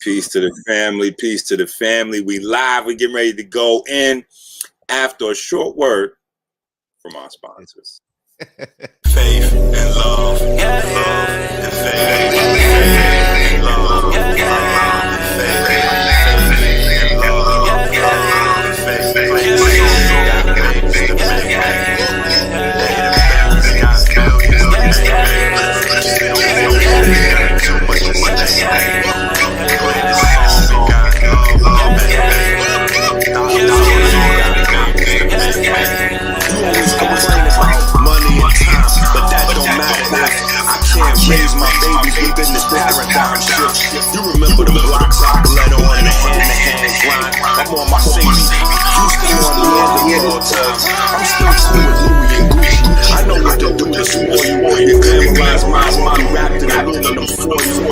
Peace to the family. Peace to the family. We live. We getting ready to go in after a short word from our sponsors. Faith and love. Love and faith. Faith and love. Faith and love. But that don't matter. I can't raise my babies within this paradigm shift. You remember the blocks I bled on and the hand-to-hand grind. I'm on my safety. Used to on the end of time. I'm still cool with Louis and Gucci. I know what to do to spoil you. You glamorize my wrapped in aluminum for you.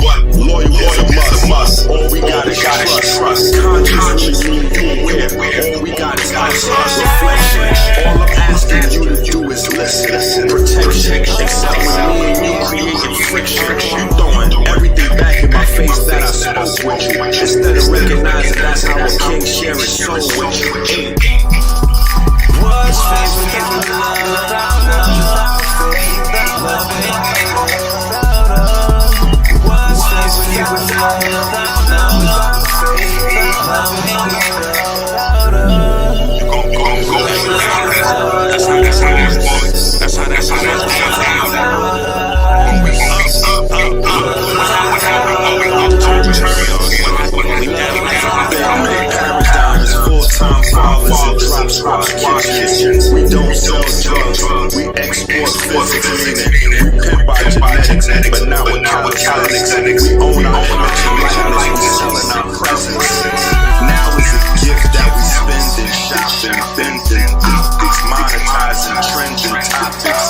But loyal is a must. All we got is trust. Conscious really you aware. All we got is us. Reflection. All I'm asking you to do is listen. Protection. Except when me and you creating friction. You throwing everything back in my face that I spoke with you. Instead of recognizing that's how a king share his soul with you. What's faith without love? What's faith without love? That's how full-time fathers and kitchens. We don't sell drugs, we export physics. We pimp our genetics, but not with calisthenics. We own our image and likeness, we selling our presence. Now is a gift that we spend in shopping, bending ethics, monetizing trends and topics.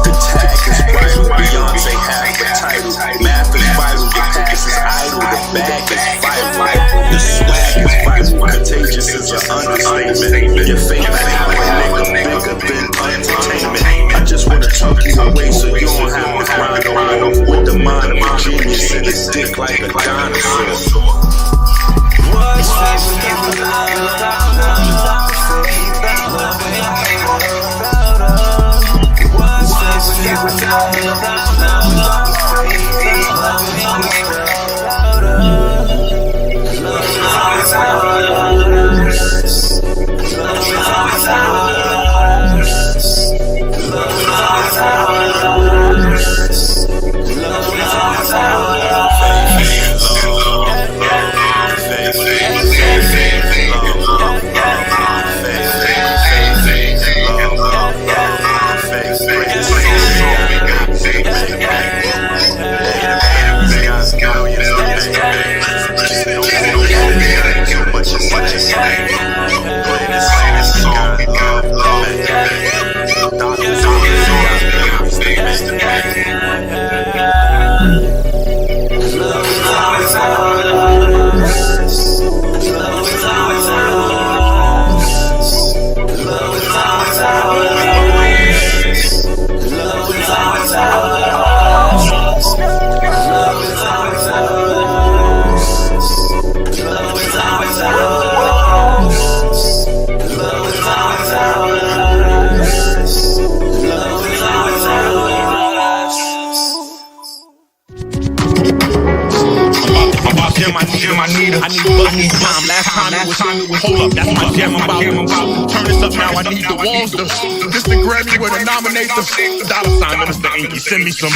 The tag is vital, Beyonce had the title. Math is vital, the past is idle, the bag is vital. The swag is vital, contagious is an understatement. Your favorite habit, nigga, bigger than entertainment. I just wanna tuck you away so you don't have to grind on with the mind of a genius and a dick like a dinosaur. What's faith without love? What's faith without love? I need busting time. Last time it was hold up, that's my jam. I'm about turn this up now. I need the walls. This the Grammy where the nominator. $sign Minister Enqi. Send me some.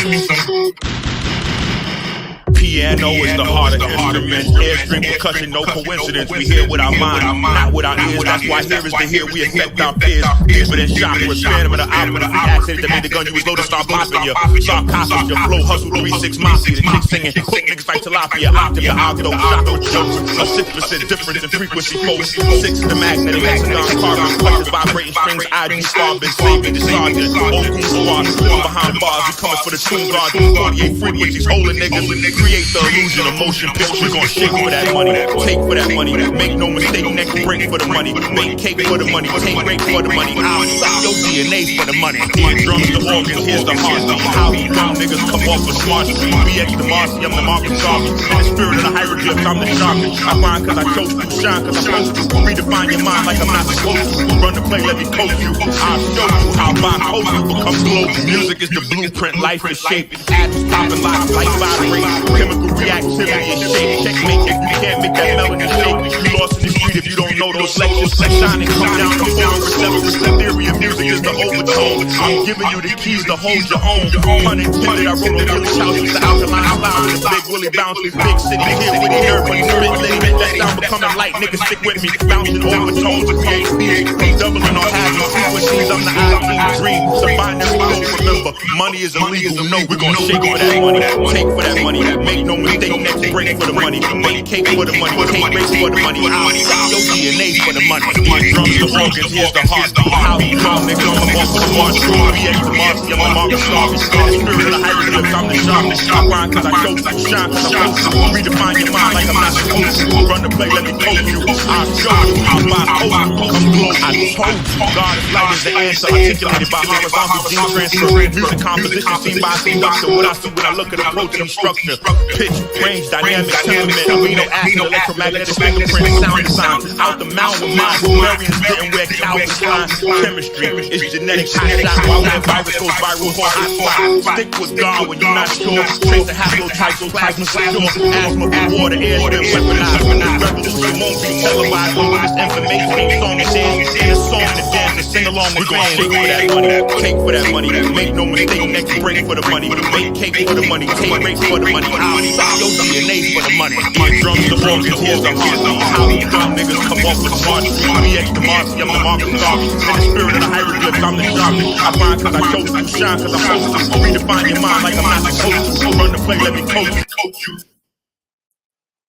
Piano is the heart of the instrument. Airstream percussion, no coincidence. We hear with our mind, not with our ears. That's why here is to hear. We affect our peers. Deeper than shock with phantom of the opera. The accident that made the gun you was low to start popping you. Start copping your flow, hustle 3-6 mafia. The chicks singing, cook niggas like tilapia. Octave, the octo, shotto jokes. A 6% difference in frequency folks. 6 is the magnetic hexagon carbon. Clutches vibrating strings. ID star been saving the sergeant. Old school squad, behind bars. We coming for the tune guard. 48 frequencies, holding niggas. Create create the illusion of motion pictures. We gon' shake for that money, take for that money. Make no mistake, next break for the money. Make cake for the money, take rape for the money. I'll suck your DNA for the money. Eardrums, the organs, here's the heart. How you dumb niggas come off with smart street. BX the Marcy, I'm the Marcus Garvey. In the spirit of the hieroglyphs, I'm the sharpest. I find cause I chose to, shine cause I'm supposed to. Redefine your mind like I'm not supposed to. Run the play, let me coach you. I'll show you how bipolar becomes global. Music is the blueprint, life is shaped. Atoms popping locks, light vibrate. Chemical reactivity is shape. Checkmate if you can't make that melody shake. You lost in the street if you don't know those lectures. Shining, come down the photoreceptors. The theory of music is the overtone. I'm giving you the keys to hold your own. Pun intended, I wrote on Village House with the alkaline cloud. The big Willie bounce with big city here with the nerve when you spit lit. Make that sound becoming light, niggas stick with me. Bouncing overtones to create beats. From doubling on having frequencies, I'm the ideal dream. The binary code, remember, money is illegal. No, we're gonna shake for that money, take for that money. Make no mistake, next break for the money. Make cake for the money, take race for the money. I'll suck your DNA for the money. Drums, the organs, here's the heart. How you dumb niggas come off with the march. BX the Marcy, I'm the Marcus Garvey. In the spirit of the hieroglyphs, I'm the sharpest. I grind cause I chose to, shine cause I'm supposed to. Redefine your mind like I'm not supposed to. Run the play, let me coach you. I'll show you how bipolar becomes global. I told you, God is light is the answer. Articulated by horizontal gene transfer. Music composition seen by seduction. What I see when I look at approach and structure. Pitch, range, dynamic, temperament, amino acid, electromagnetic fingerprint, sound design. Out the mountain, mind, Sumerians didn't wear cows and chemistry is genetics, hot shot. While that virus goes viral, hot spot. Stick with God when you're not sure. Trace the haplotypes, plasma secure. Asthma, water, air, been weaponized. Revolution won't be televised. All this information, song and dance, and a song to dance and sing along with fans. Shake for that money, take for that money. Make no mistake, next break for the money. Make cake for the money, take race for the money. I'll suck your DNA for the money. Eardrums, the organs, here's the heart. How you dumb niggas come off with smart street. BX the Marcy, I'm the Marcus Garvey. In the spirit of the hieroglyphs, I'm the sharpest. I find cause I chose to, shine cause I'm supposed to. Redefine your mind like I'm not supposed to. Run the play, let me coach you.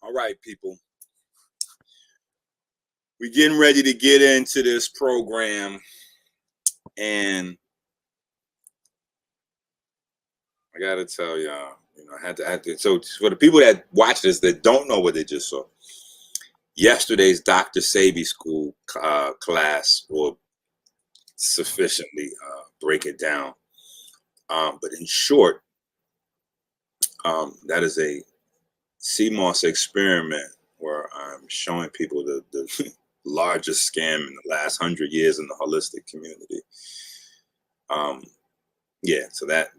All right, people. We're getting ready to get into this program, and I gotta tell y'all, I had to. So for the people that watch this that don't know what they just saw, yesterday's Dr. Sabi school class will sufficiently break it down. But in short, that is a CMOS experiment where I'm showing people the largest scam in the last 100 years in the holistic community. Yeah, so that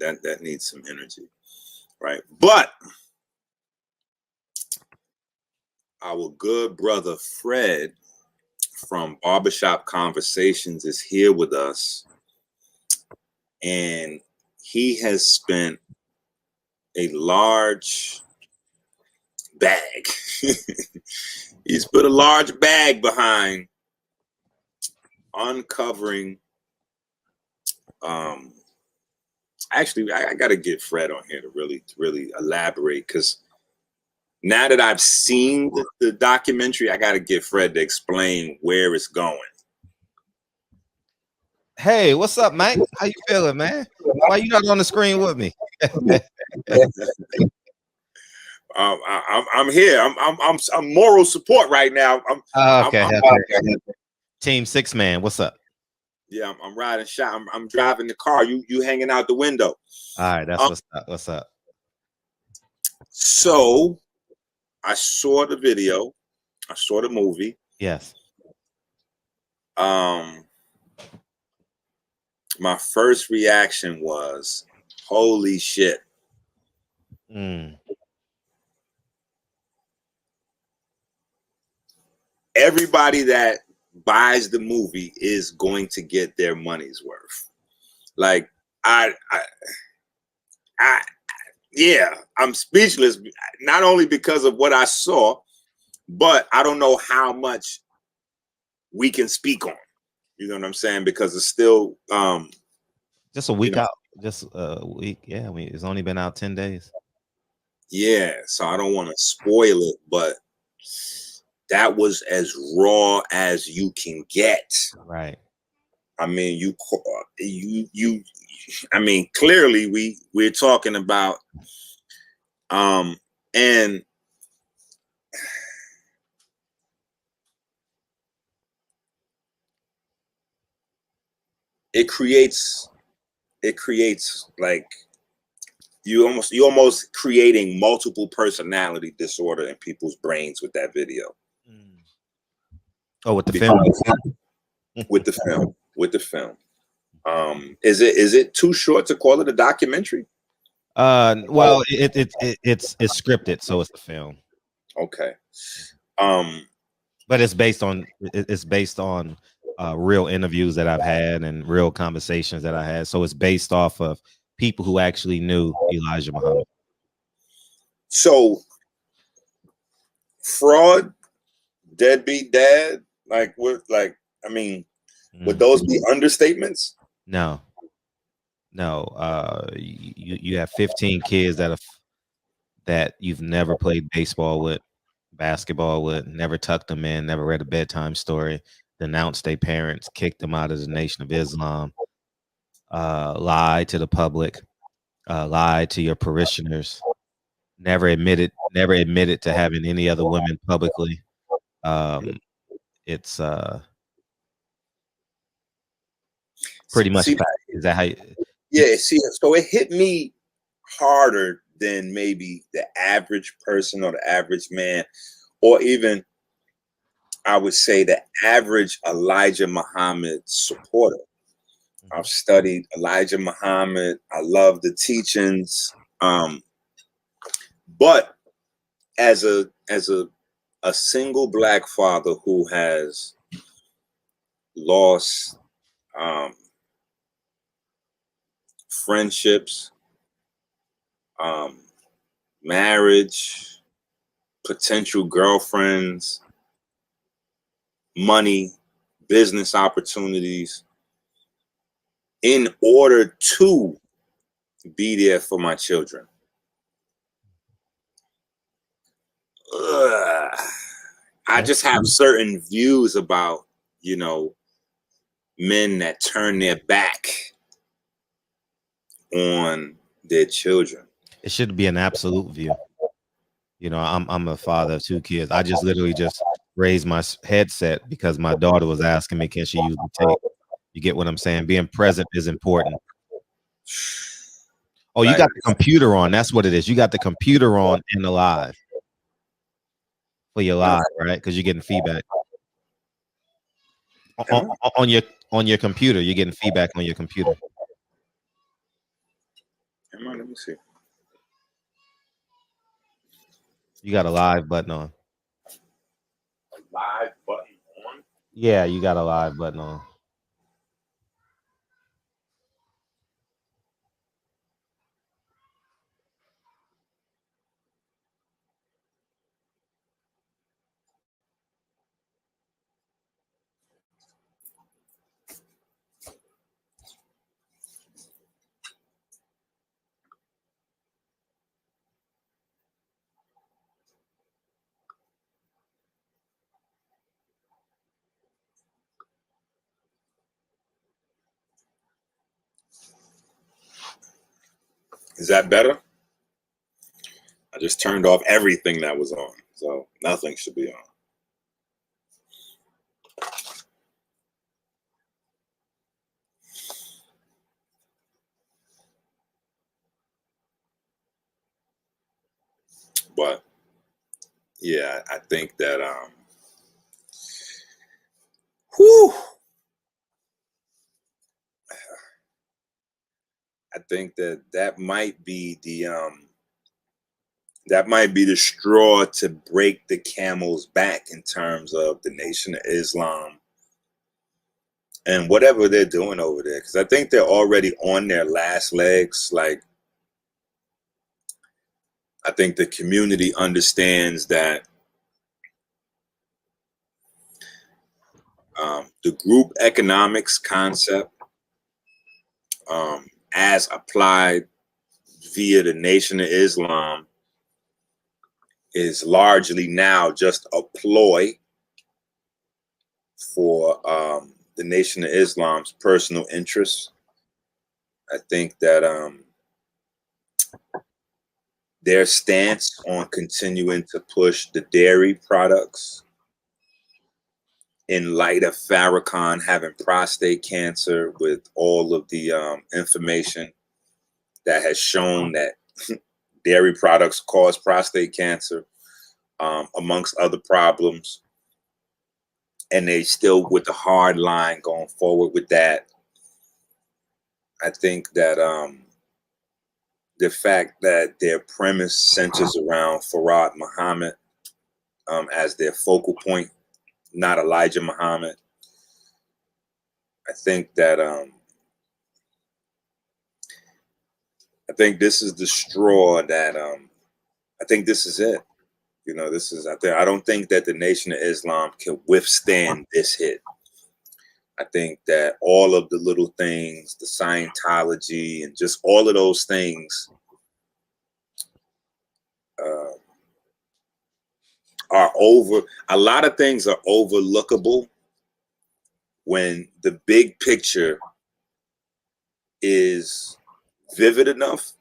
needs some energy, right? But our good brother Fred from Barbershop Conversations is here with us, and he has spent a large bag. He's put a large bag behind uncovering. Actually, I got to get Fred on here to really elaborate, because now that I've seen the documentary, I got to get Fred to explain where it's going. Hey, what's up, Mike? How you feeling, man? Why you not on the screen with me? I'm here. I'm moral support right now. Okay. Team 6 man, what's up? Yeah, I'm riding shot. I'm driving the car. You hanging out the window. All right, that's what's up. What's up? So I saw the video. I saw the movie. Yes. My first reaction was, holy shit. Everybody that buys the movie is going to get their money's worth. Like, yeah, I'm speechless, not only because of what I saw, but I don't know how much we can speak on. You know what I'm saying? Because it's still just a week out. Just a week. Yeah, it's only been out 10 days. Yeah, so I don't want to spoil it, but that was as raw as you can get. Right. I mean, I mean, clearly we're talking about And it creates like you almost creating multiple personality disorder in people's brains with that video. Oh, with the film. With the film. Is it too short to call it a documentary? Well, it's scripted, so it's a film. Okay. But it's based on real interviews that I've had and real conversations that I had. So it's based off of people who actually knew Elijah Muhammad. So fraud, deadbeat dad, like what? Like, I mean, would those be understatements? No. You have 15 kids that you've never played baseball with, basketball with, never tucked them in, never read a bedtime story, denounced their parents, kicked them out of the Nation of Islam, lied to the public, lied to your parishioners, never admitted to having any other women publicly. It's pretty much fact. Is that how you, yeah, see, so it hit me harder than maybe the average person or the average man, or even I would say the average Elijah Muhammad supporter. I've studied Elijah Muhammad. I love the teachings. But as a single black father who has lost friendships, marriage, potential girlfriends, money, business opportunities, in order to be there for my children. I just have certain views about, men that turn their back on their children. It should be an absolute view. I'm a father of 2 kids. I just literally just raised my headset because my daughter was asking me, can she use the tape? You get what I'm saying? Being present is important. Oh, you got the computer on. That's what it is. You got the computer on in the live. For your live, right? Because you're getting feedback. On your computer, you're getting feedback on your computer. Let me see. You got a live button on. A live button on? Yeah, you got a live button on. Is that better? I just turned off everything that was on, so nothing should be on. But yeah, I think that I think that might be the straw to break the camel's back in terms of the Nation of Islam and whatever they're doing over there, because I think they're already on their last legs. Like, I think the community understands that the group economics concept, as applied via the Nation of Islam, is largely now just a ploy for the Nation of Islam's personal interests. I think that their stance on continuing to push the dairy products in light of Farrakhan having prostate cancer, with all of the information that has shown that dairy products cause prostate cancer, amongst other problems. And they still with the hard line going forward with that. I think that the fact that their premise centers around Farad Muhammad as their focal point, not Elijah Muhammad. I think that I think this is the straw that I think this is it. You know, this is, I don't think that the Nation of Islam can withstand this hit. I think that all of the little things, the Scientology and just all of those things are over. A lot of things are overlookable when the big picture is vivid enough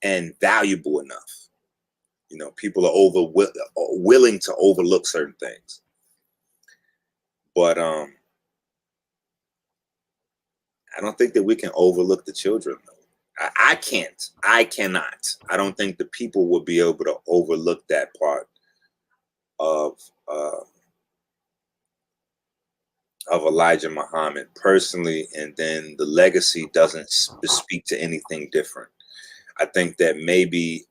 and valuable enough. You know, people are willing to overlook certain things. But I don't think that we can overlook the children, though. I can't. I cannot. I don't think the people will be able to overlook that part of Elijah Muhammad personally, and then the legacy doesn't speak to anything different. I think that maybe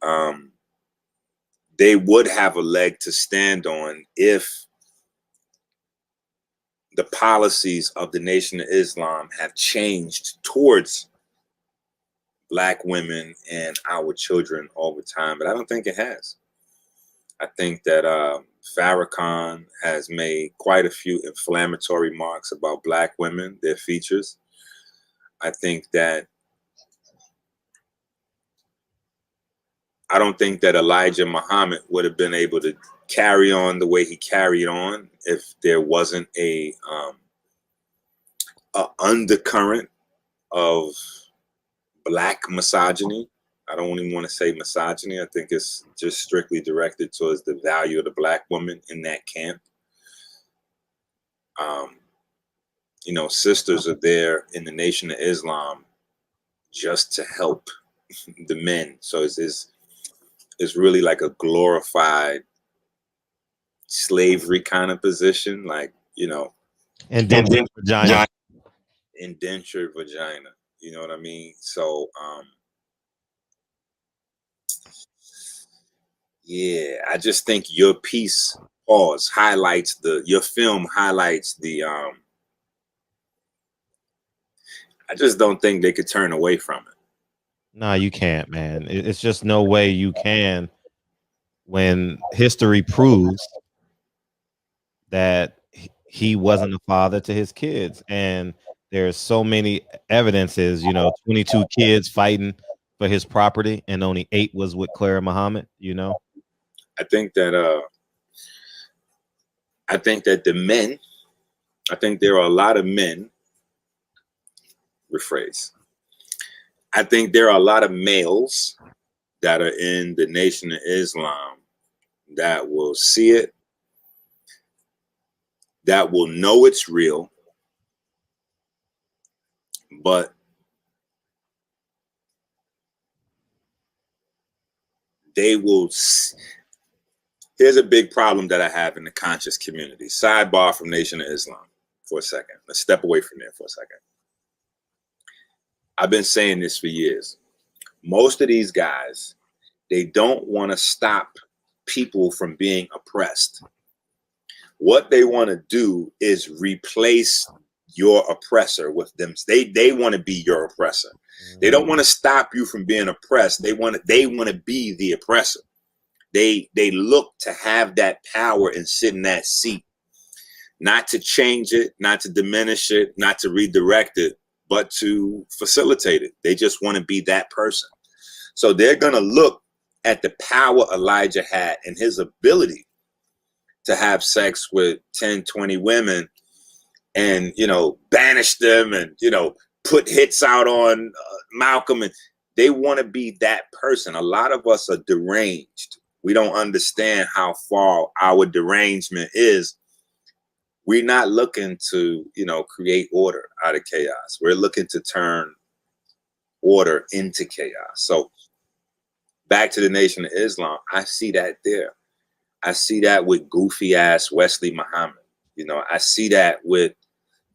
they would have a leg to stand on if the policies of the Nation of Islam have changed towards Black women and our children over time, but I don't think it has. I think that Farrakhan has made quite a few inflammatory remarks about Black women, their features. I think that I don't think that Elijah Muhammad would have been able to carry on the way he carried on if there wasn't a undercurrent of Black misogyny. I don't even want to say misogyny. I think it's just strictly directed towards the value of the Black woman in that camp. You know, sisters are there in the Nation of Islam just to help the men. So it's really like a glorified slavery kind of position, like, you know, Indentured vagina. Indentured vagina. You know what I mean? So yeah, I just think your piece highlights your film highlights the I just don't think they could turn away from it. No, you can't, man. It's just no way you can, when history proves that he wasn't a father to his kids. And there's so many evidences, you know, 22 kids fighting for his property and only 8 was with Clara Muhammad, you know. I think that the men, I think there are a lot of men, rephrase. I think there are a lot of males that are in the Nation of Islam that will see it, that will know it's real, but they will. Here's a big problem that I have in the conscious community. Sidebar from Nation of Islam for a second. Let's step away from there for a second. I've been saying this for years. Most of these guys, they don't want to stop people from being oppressed. What they want to do is replace your oppressor with them. They want to be your oppressor. They don't want to stop you from being oppressed. They want to be the oppressor. They look to have that power and sit in that seat, not to change it, not to diminish it, not to redirect it, but to facilitate it. They just want to be that person. So they're going to look at the power Elijah had and his ability to have sex with 10, 20 women and, you know, banish them and, you know, put hits out on Malcolm. And They want to be that person. A lot of us are deranged. We don't understand how far our derangement is. We're not looking to, create order out of chaos. We're looking to turn order into chaos. So back to the Nation of Islam, I see that there. I see that with goofy ass Wesley Muhammad. I see that with,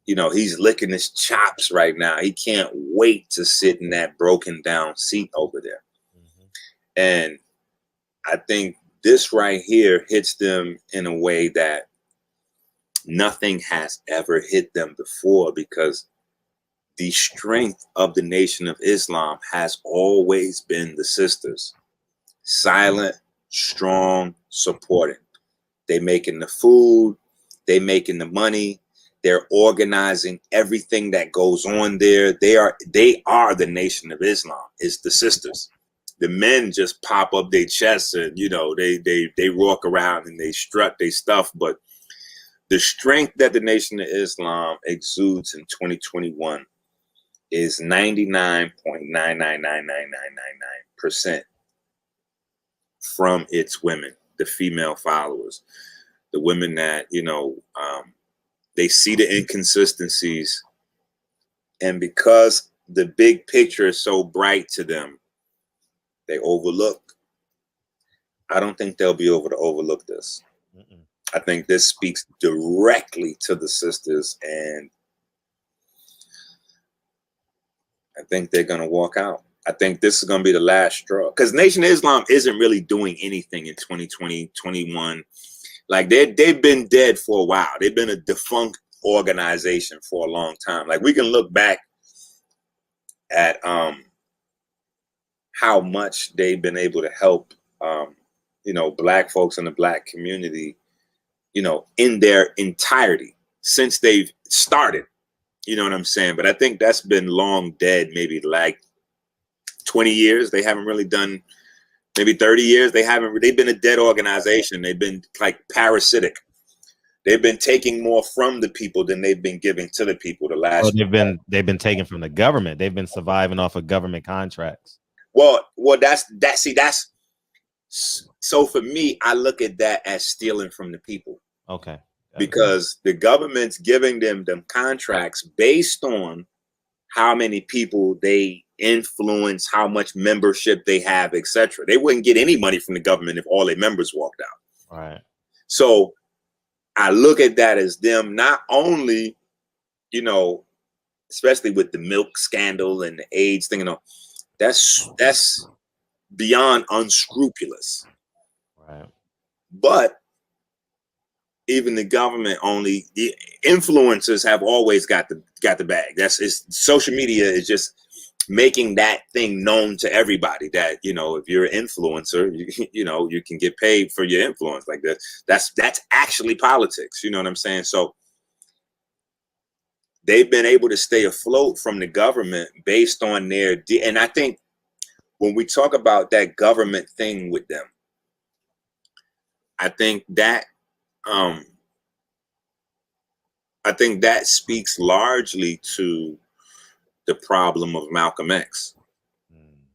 he's licking his chops right now. He can't wait to sit in that broken down seat over there. Mm-hmm. And I think this right here hits them in a way that nothing has ever hit them before, because the strength of the Nation of Islam has always been the sisters. Silent, strong, supporting. They making the food, they making the money, they're organizing everything that goes on there. They are the Nation of Islam. It's the sisters. The men just pop up their chests and they walk around and they strut their stuff, but the strength that the Nation of Islam exudes in 2021 is 99.9999999% from its women, the female followers, the women that, they see the inconsistencies. And because the big picture is so bright to them, they overlook. I don't think they'll be able to overlook this. Mm-mm. I think this speaks directly to the sisters, and I think they're going to walk out. I think this is going to be the last straw, because Nation of Islam isn't really doing anything in 2020, 21. Like they've been dead for a while. They've been a defunct organization for a long time. Like we can look back at how much they've been able to help, Black folks in the Black community, in their entirety since they've started. You know what I'm saying? But I think that's been long dead, maybe like 20 years. They haven't really done, maybe 30 years. They've been a dead organization. They've been like parasitic. They've been taking more from the people than they've been giving to the people. They've been taken from the government. They've been surviving off of government contracts. Well, that's so for me, I look at that as stealing from the people. Okay. Because the government's giving them contracts based on how many people they influence, how much membership they have, etc. They wouldn't get any money from the government if all their members walked out. Right. So I look at that as them not only, especially with the milk scandal and the AIDS thing, that's beyond unscrupulous. Right. But even the government, only the influencers have always got the bag. Social media is just making that thing known to everybody that, if you're an influencer, you can get paid for your influence like that. That's actually politics. You know what I'm saying? So they've been able to stay afloat from the government based on and I think when we talk about that government thing with them, I think that speaks largely to the problem of Malcolm X,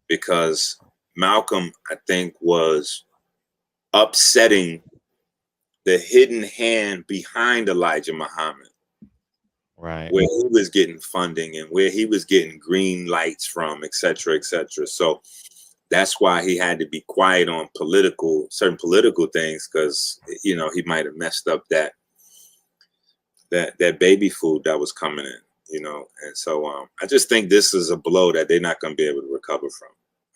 because Malcolm, I think, was upsetting the hidden hand behind Elijah Muhammad, right? Where he was getting funding and where he was getting green lights from, et cetera, et cetera. So that's why he had to be quiet on certain political things, because he might have messed up that baby food that was coming in, and so I just think this is a blow that they're not going to be able to recover from.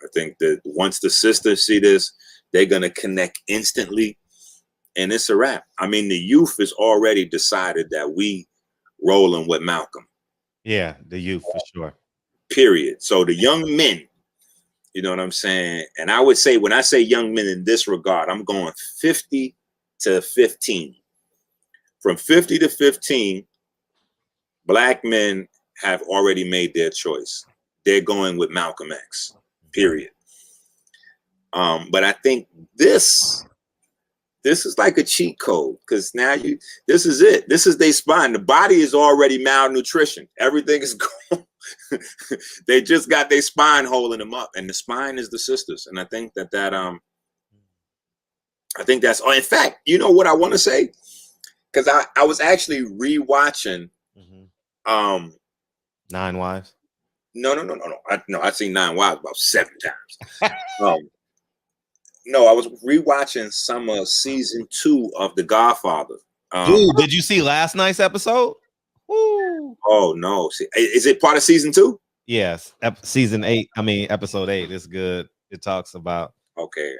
I think that once the sisters see this, they're going to connect instantly, and it's a wrap. I mean, the youth has already decided that we rolling with Malcolm. Yeah, the youth for sure. Period. So the young men, you know what I'm saying? And I would say, when I say young men in this regard, I'm going 50 to 15. From 50 to 15, Black men have already made their choice. They're going with Malcolm X, period. But I think this is like a cheat code, because now this is it. This is their spine. The body is already malnutrition. Everything is They just got their spine holding them up, and the spine is the sisters. And I think that I think that's. Oh, in fact, you know what I want to say? Because I was actually rewatching. Nine Wives. No. I've seen Nine Wives about 7 times. No, I was rewatching some of season 2 of The Godfather. Dude, did you see last night's episode? Woo. Oh no! See, is it part of season 2? Yes, season 8. I mean, episode 8 is good. It talks about. Okay,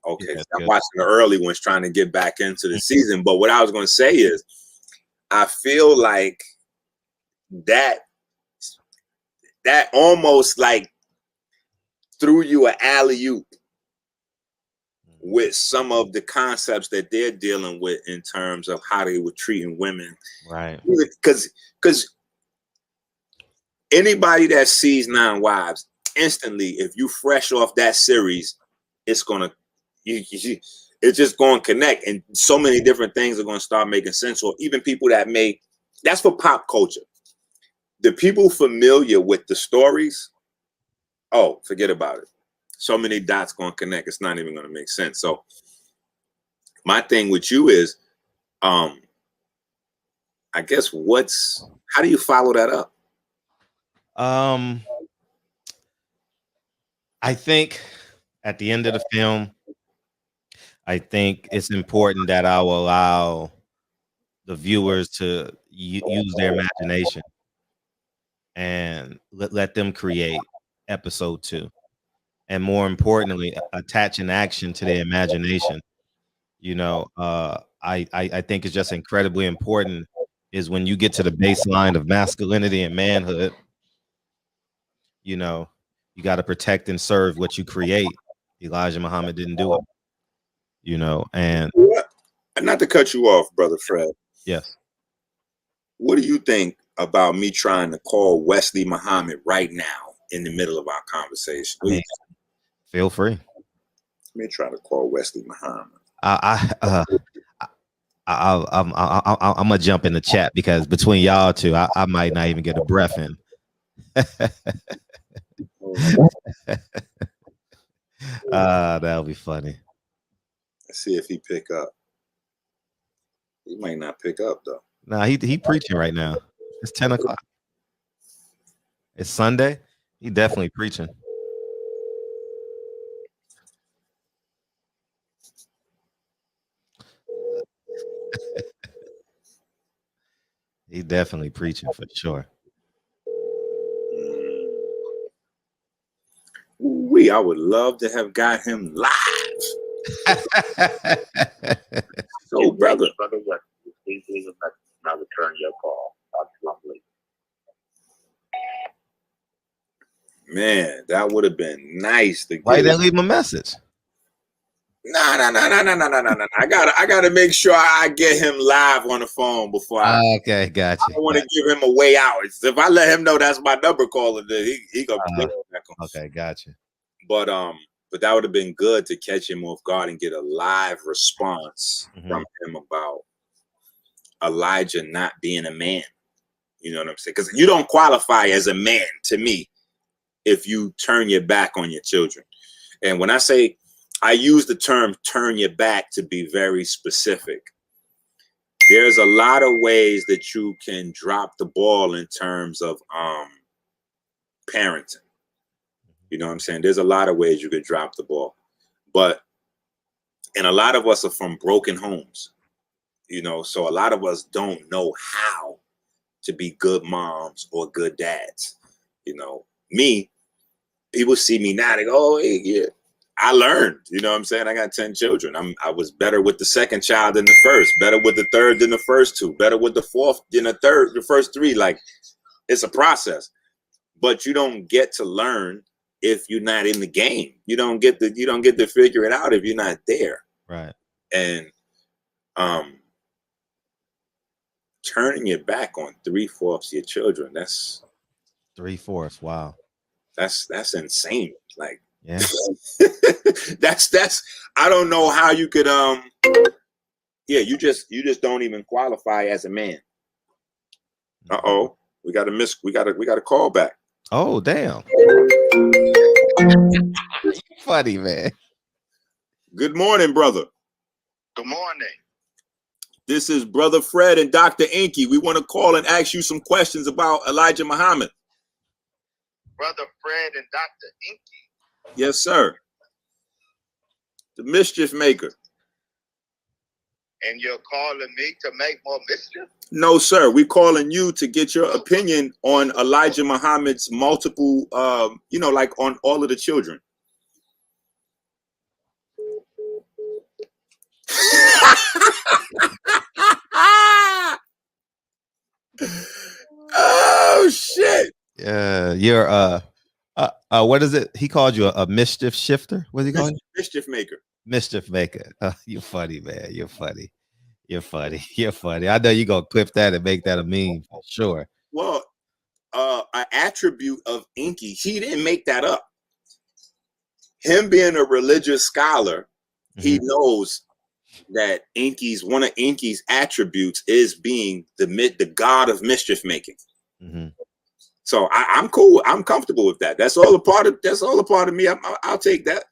okay. Yeah, I'm watching the early ones, trying to get back into the season. But what I was going to say is, I feel like that almost like threw you an alley-oop with some of the concepts that they're dealing with in terms of how they were treating women. Right. Because anybody that sees Nine Wives, instantly, if you fresh off that series, it's gonna it's just going to connect, and so many different things are going to start making sense. Or even people that that's for pop culture. The people familiar with the stories, oh, forget about it. So many dots going to connect. It's not even going to make sense. So my thing with you is, I guess how do you follow that up? I think at the end of the film, I think it's important that I will allow the viewers to use their imagination and let them create episode 2. And more importantly, attach an action to their imagination. You know, I think it's just incredibly important is when you get to the baseline of masculinity and manhood, you know, you got to protect and serve what you create. Elijah Muhammad didn't do it, you know, and not to cut you off, Brother Fred. Yes. What do you think about me trying to call Wesley Muhammad right now in the middle of our conversation? Feel free. Let me try to call Wesley Muhammad. I'm gonna jump in the chat because between y'all two, I might not even get a breath in. That'll be funny. Let's see if he pick up. He might not pick up though. Nah, he preaching right now. It's 10 o'clock. It's Sunday. He definitely preaching. He definitely preaching for sure. I would love to have got him live. So, brother West, please leave a message and I'll return your call. Man, that would have been nice to get. Why didn't leave him a message? No. I gotta make sure I get him live on the phone before Okay, gotcha. I don't want to give him a way out. If I let him know that's my number caller, then he gonna back on. Okay, gotcha. But that would have been good to catch him off guard and get a live response from him about Elijah not being a man. You know what I'm saying? Because you don't qualify as a man to me if you turn your back on your children. And when I say, I use the term turn your back to be very specific. There's a lot of ways that you can drop the ball in terms of parenting. You know what I'm saying? There's a lot of ways you could drop the ball. And a lot of us are from broken homes, you know, so a lot of us don't know how to be good moms or good dads. You know, people see me now, they go, oh, hey, yeah. I learned, you know what I'm saying? I got 10 children. I was better with the second child than the first, better with the third than the first 2, better with the fourth than the first 3. Like, it's a process. But you don't get to learn if you're not in the game. You don't get to figure it out if you're not there. Right. And turning your back on 3/4 of your children, that's 3/4. Wow. That's insane. Like, yeah. that's I don't know how you could you just don't even qualify as a man. Uh-oh. We got a call back. Oh, damn. Funny, man. Good morning, brother. Good morning. This is Brother Fred and Dr. Enqi. We want to call and ask you some questions about Elijah Muhammad. Brother Fred and Dr. Enqi. Yes, sir. The mischief maker. And you're calling me to make more mischief? No, sir. We're calling you to get your opinion on Elijah Muhammad's multiple, like on all of the children. Oh shit! You're what is it? He called you a mischief shifter. What's he called? Mischief maker. Mischief maker. You're funny, man. You're funny. You're funny. You're funny. I know you're gonna clip that and make that a meme for sure. Well, an attribute of Enqi, he didn't make that up. Him being a religious scholar, he knows that one of Enqi's attributes is being the god of mischief making. So I'm cool. I'm comfortable with that. That's all a part of me. I'll take that.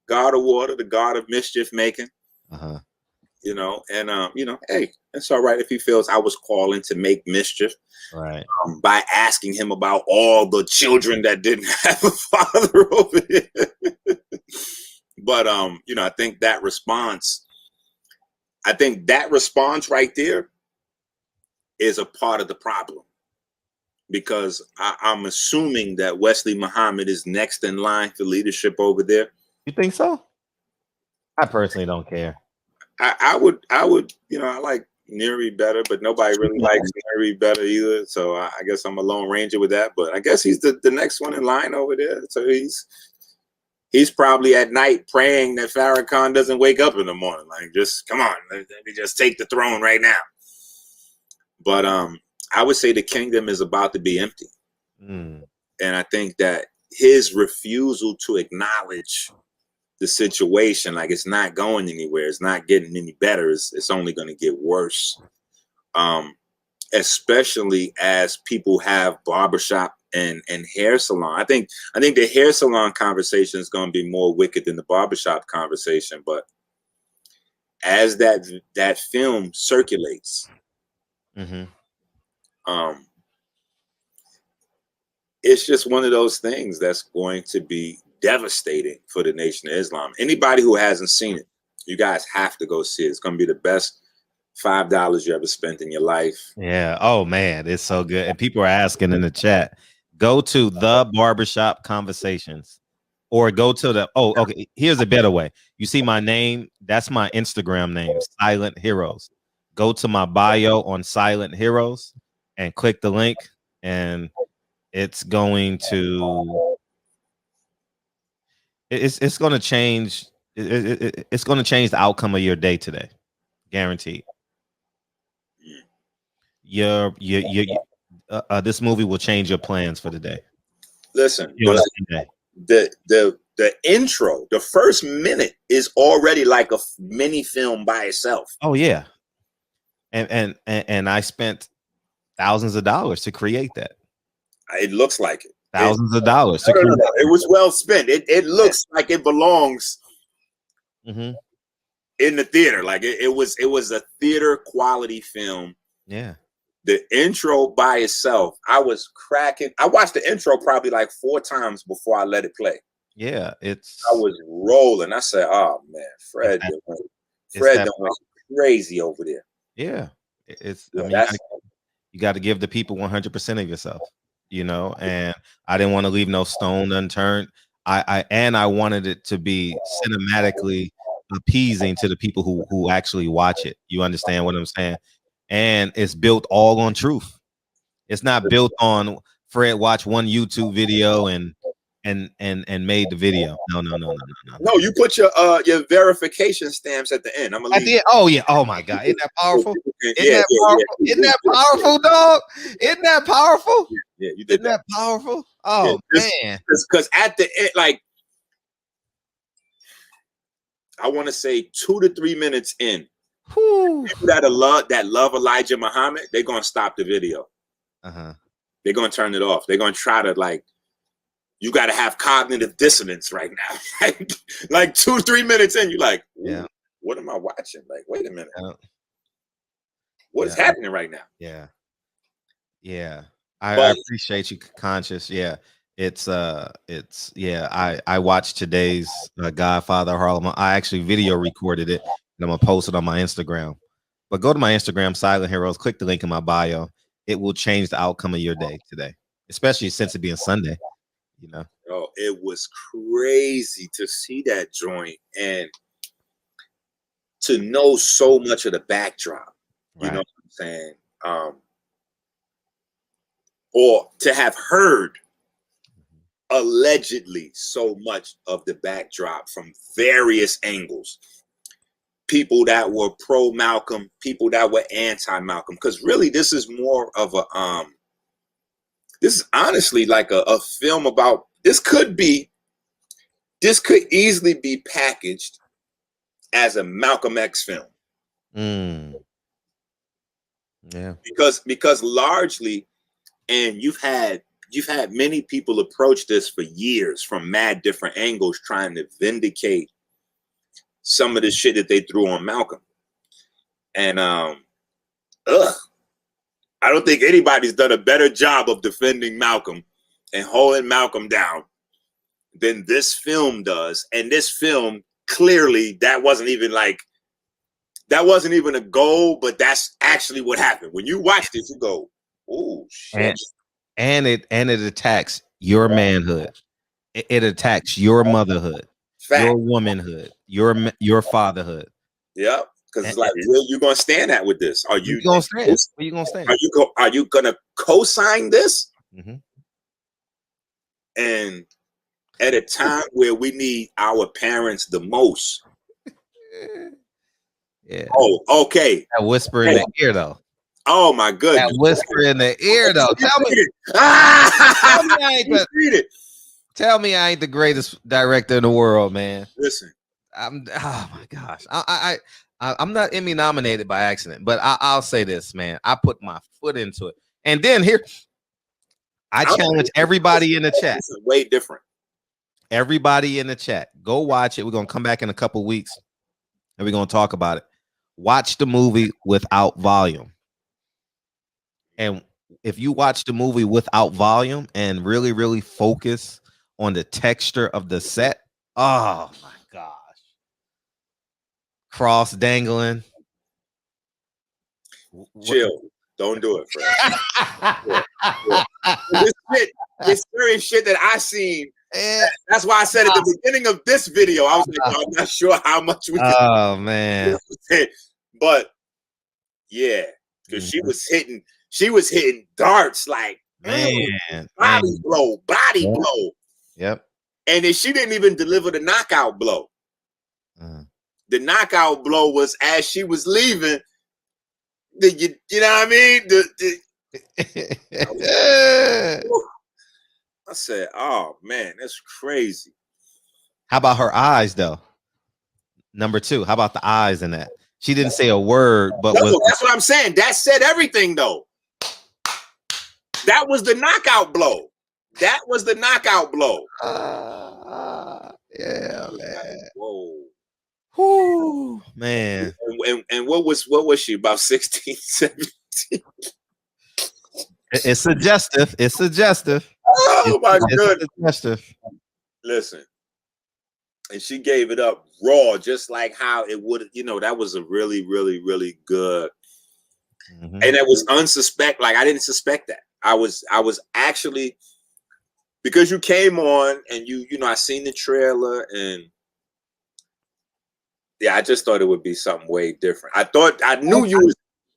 God of water, the god of mischief making. Hey, it's all right if he feels I was calling to make mischief, right? By asking him about all the children that didn't have a father over here. But I think that response right there is a part of the problem, because I'm assuming that Wesley Muhammad is next in line for leadership over there. You think so? I personally don't care. I would, I like Neri better, but nobody really likes Neri better either. So I guess I'm a lone ranger with that. But I guess he's the next one in line over there. So he's probably at night praying that Farrakhan doesn't wake up in the morning. Like, just come on, let me just take the throne right now. But I would say the kingdom is about to be empty, and I think that his refusal to acknowledge the situation, like it's not going anywhere, it's not getting any better, it's only going to get worse, especially as people have barbershop and hair salon. I think the hair salon conversation is going to be more wicked than the barbershop conversation. But as that film circulates, it's just one of those things that's going to be devastating for the Nation of Islam. Anybody who hasn't seen it, you guys have to go see it. It's going to be the best $5 you ever spent in your life. Yeah. Oh man, it's so good. And people are asking in the chat, go to the barbershop conversations, or go to the okay. Here's a better way. You see my name? That's my Instagram name, Silent Heroes. Go to my bio on Silent Heroes and click the link, and it's going to it's going to change. It's going to change the outcome of your day today, guaranteed. This movie will change your plans for the day. Listen, the intro, the first minute is already like a mini film by itself. Oh yeah, and I spent thousands of dollars to create that. It looks like it. Thousands of dollars. No. It was well spent. It looks like it belongs in the theater. Like it was a theater quality film. Yeah. The intro by itself, I was cracking. I watched the intro probably like 4 times before I let it play. Yeah, I was rolling. I said, "Oh man, Fred went crazy over there." Yeah, you got to give the people 100% of yourself, and I didn't want to leave no stone unturned. I wanted it to be cinematically appeasing to the people who actually watch it. You understand what I'm saying? And it's built all on truth. It's not built on Fred watched one YouTube video and made the video. No. No, you put your verification stamps at the end. I'm gonna leave. At the end. Oh yeah. Oh my God. Isn't that powerful? Yeah. Isn't that powerful, dog? Isn't that powerful? Yeah, you did. Isn't that powerful? Oh man. Because at the end, like, I want to say 2 to 3 minutes in, people that love Elijah Muhammad, they're gonna stop the video. They're gonna turn it off. They're gonna try to like. You got to have cognitive dissonance right now. Like 2-3 minutes in, you're like, what am I watching? Like, wait a minute. What is happening right now? Yeah. I appreciate you, Conscious. Yeah. I watched today's Godfather Harlem. I actually video recorded it and I'm gonna post it on my Instagram. But go to my Instagram, Silent Heroes, click the link in my bio. It will change the outcome of your day today, especially since it being Sunday. You know, oh, it was crazy to see that joint and to know so much of the backdrop. You know what I'm saying? Or to have heard allegedly so much of the backdrop from various angles. People that were pro Malcolm, people that were anti Malcolm, because really this is more of a this is honestly like a film about this could easily be packaged as a Malcolm X film. Yeah. Because largely, and you've had many people approach this for years from mad different angles trying to vindicate some of the shit that they threw on Malcolm. And I don't think anybody's done a better job of defending Malcolm and holding Malcolm down than this film does. And this film, clearly, that wasn't even a goal, but that's actually what happened. When you watch this, you go, oh shit. And it attacks your manhood. It attacks your motherhood, your womanhood, your fatherhood. Yeah. Because it's like, where you gonna stand at with this? Are you gonna stand? Where you gonna stand? Are you gonna co-sign this? And at a time where we need our parents the most. Yeah. Oh, okay. That whisper in the ear, though. Oh my goodness. That whisper in the ear, though. Tell me I ain't the greatest director in the world, man. Listen. Oh my gosh. I'm not Emmy nominated by accident, but I'll say this, man. I put my foot into it. And then here, I challenge everybody in the chat. It's way different. Everybody in the chat, go watch it. We're going to come back in a couple weeks and we're going to talk about it. Watch the movie without volume. And if you watch the movie without volume and really, really focus on the texture of the set, oh my gosh. Cross dangling. Chill. Don't do it, Fred. This serious shit that I seen. That's why I said at the beginning of this video, I was like, I'm not sure how much we can. Oh man. But yeah, because she was hitting darts like body blow. Yep. And then she didn't even deliver the knockout blow. The knockout blow was as she was leaving. You know what I mean? I said, "Oh man, that's crazy." How about her eyes, though? Number 2. How about the eyes in that? She didn't say a word, but that's what I'm saying. That said everything, though. That was the knockout blow. That was the knockout blow. Yeah, man. Whoa. Whew, man. And what was she, about 16, 17? It's suggestive. It's suggestive. Oh my goodness. Suggestive. Listen. And she gave it up raw, just like how it would, that was a really, really, really good. And it was unsuspect. Like I didn't suspect that. I was actually, because you came on and I seen the trailer and yeah, I just thought it would be something way different. I knew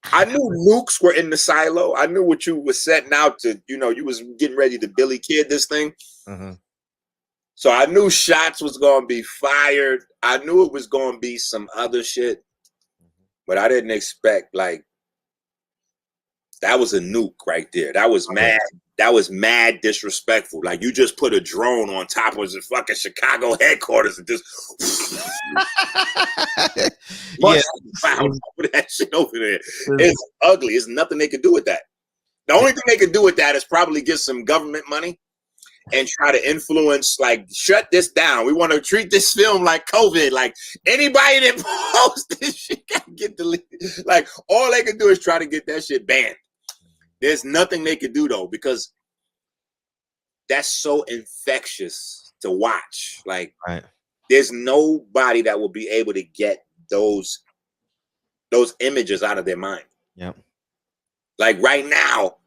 nukes were in the silo. I knew what you were setting out to, you was getting ready to Billy Kid this thing. So I knew shots was going to be fired. I knew it was going to be some other shit, but I didn't expect that was a nuke right there. That was mad. That was mad disrespectful. Like you just put a drone on top of the fucking Chicago headquarters and just put that shit over there. It's ugly. There's nothing they could do with that. The only thing they could do with that is probably get some government money and try to influence, like, shut this down. We want to treat this film like COVID. Like, anybody that posts this shit got to get deleted. Like, all they can do is try to get that shit banned. There's nothing they could do, though, because that's so infectious to watch. Like, Right. there's nobody that will be able to get those images out of their mind. Yep. Like, right now,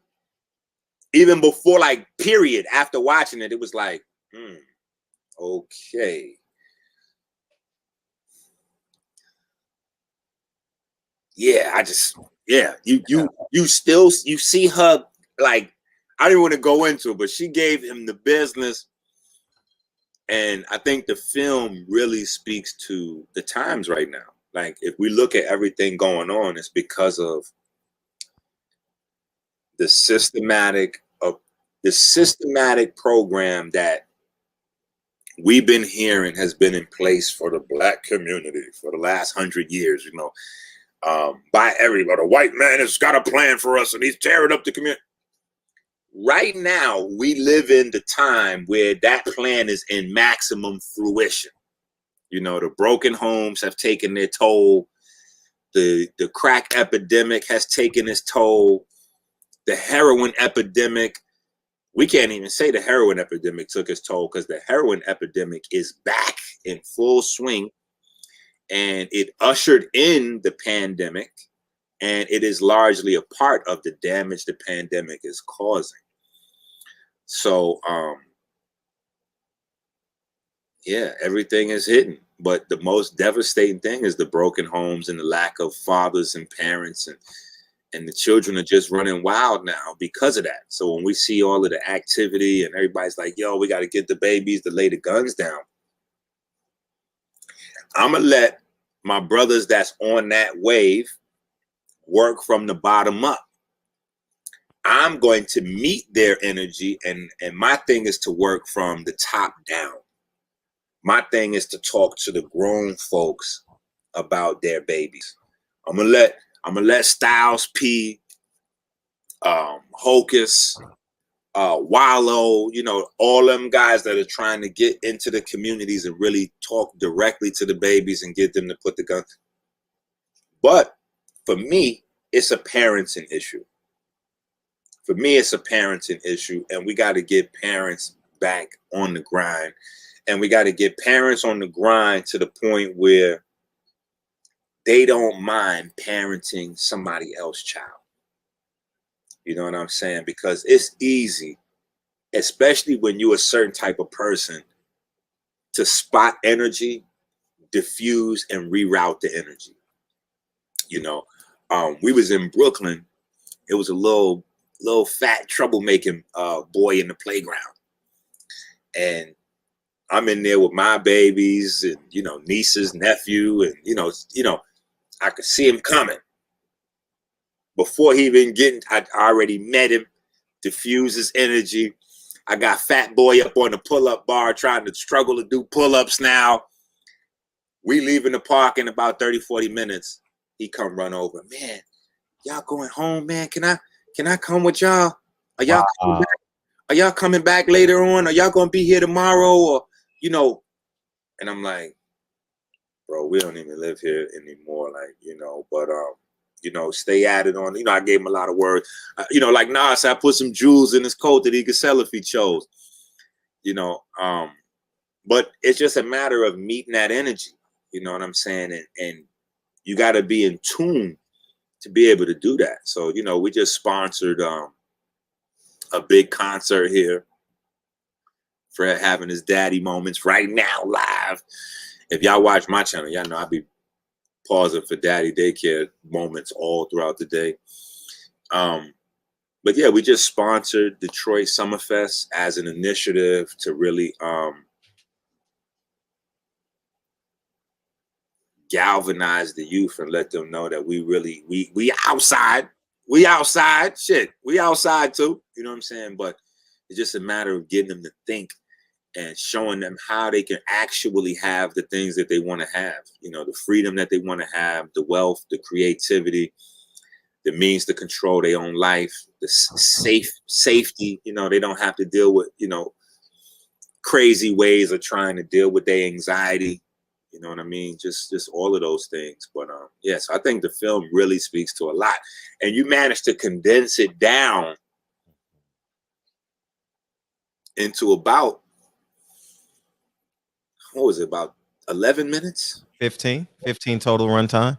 even before, like, period, after watching it, it was like, okay. Yeah, you see her, like, I didn't want to go into it, but she gave him the business. And I think the film really speaks to the times right now. Like, if we look at everything going on, it's because of the systematic program that we've been hearing has been in place for the Black community for the last 100 years, you know, by everybody. The white man has got a plan for us and he's tearing up the community. Right now, we live in the time where that plan is in maximum fruition. You know, the broken homes have taken their toll. The crack epidemic has taken its toll. The heroin epidemic, we can't even say the heroin epidemic took its toll, because the heroin epidemic is back in full swing, and it ushered in the pandemic, and it is largely a part of the damage the pandemic is causing. So, yeah, everything is hidden. But the most devastating thing is the broken homes and the lack of fathers and parents, and the children are just running wild now because of that. So when we see all of the activity and everybody's like, yo, we got to get the babies to lay the guns down, I'm going to let my brothers that's on that wave work from the bottom up. I'm going to meet their energy, and my thing is to work from the top down. My thing is to talk to the grown folks about their babies. I'm gonna let Styles P, Hocus, Wallow, you know, all them guys that are trying to get into the communities and really talk directly to the babies and get them to put the guns. But for me, it's a parenting issue. For me, it's a parenting issue, and we got to get parents back on the grind. And we got to get parents on the grind to the point where they don't mind parenting somebody else's child. You know what I'm saying? Because it's easy, especially when you're a certain type of person, to spot energy, diffuse, and reroute the energy. You know, we was in Brooklyn. It was a little fat troublemaking boy in the playground. And I'm in there with my babies and, you know, nieces, nephew, and, you know, I could see him coming. Before he even I already met him, diffuse his energy. I got fat boy up on the pull-up bar trying to struggle to do pull-ups now. We leaving the park in about 30, 40 minutes. He come run over. Man, y'all going home, man? Can I come with y'all? Are y'all coming back? Are y'all coming back later on? Are y'all gonna be here tomorrow? Or, you know, and I'm like, bro, we don't even live here anymore. Like, you know, but you know, stay at it on, you know, I gave him a lot of words. You know, like Nas, I put some jewels in his coat that he could sell if he chose. You know, but it's just a matter of meeting that energy. You know what I'm saying? And you got to be in tune to be able to do that. So, you know, we just sponsored a big concert here. Fred having his daddy moments right now live. If y'all watch my channel, y'all know I be pausing for daddy daycare moments all throughout the day. But yeah, we just sponsored Detroit Summerfest as an initiative to really galvanize the youth and let them know that we outside. We outside. Shit, we outside too. You know what I'm saying? But it's just a matter of getting them to think and showing them how they can actually have the things that they want to have. You know, the freedom that they want to have, the wealth, the creativity. the means to control their own life, the safety. You know, they don't have to deal with, you know, crazy ways of trying to deal with their anxiety. You know what I mean? Just all of those things. But yes, I think the film really speaks to a lot, and you managed to condense it down into about, what was it, about 11 minutes? 15 total runtime.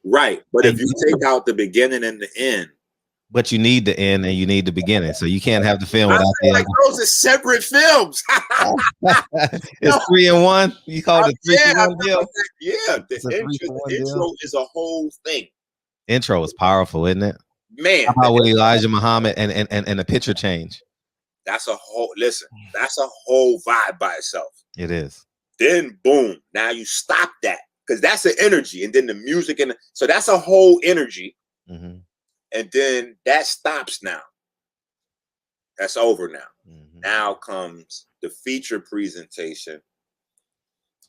Right. But if you take out the beginning and the end. But you need the end and you need the beginning. So you can't have the film I without feel the like those are separate films. It's 3 in 1. You call it a 3 in 1 deal? Yeah, It's a the 3 for 1 intro deal. is a whole thing. Intro is powerful, isn't it? Man. How about with Elijah Muhammad and the picture change? That's a whole, listen, that's a whole vibe by itself. It is. Then boom, now you stop that, because that's the energy, and then the music, and so that's a whole energy. Mm-hmm. And then that stops now. That's over now. Mm-hmm. Now comes the feature presentation.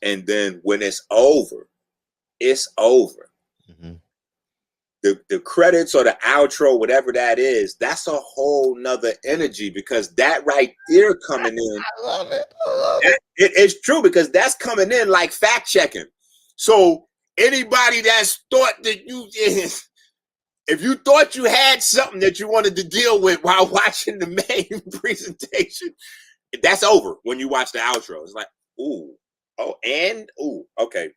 And then when it's over, it's over. Mm-hmm. The credits or the outro, whatever that is, that's a whole nother energy, because that right there coming in. I love it. It's true, because that's coming in like fact checking. So anybody that's thought that if you thought you had something that you wanted to deal with while watching the main presentation, that's over when you watch the outro. It's like, ooh, oh, and ooh, okay.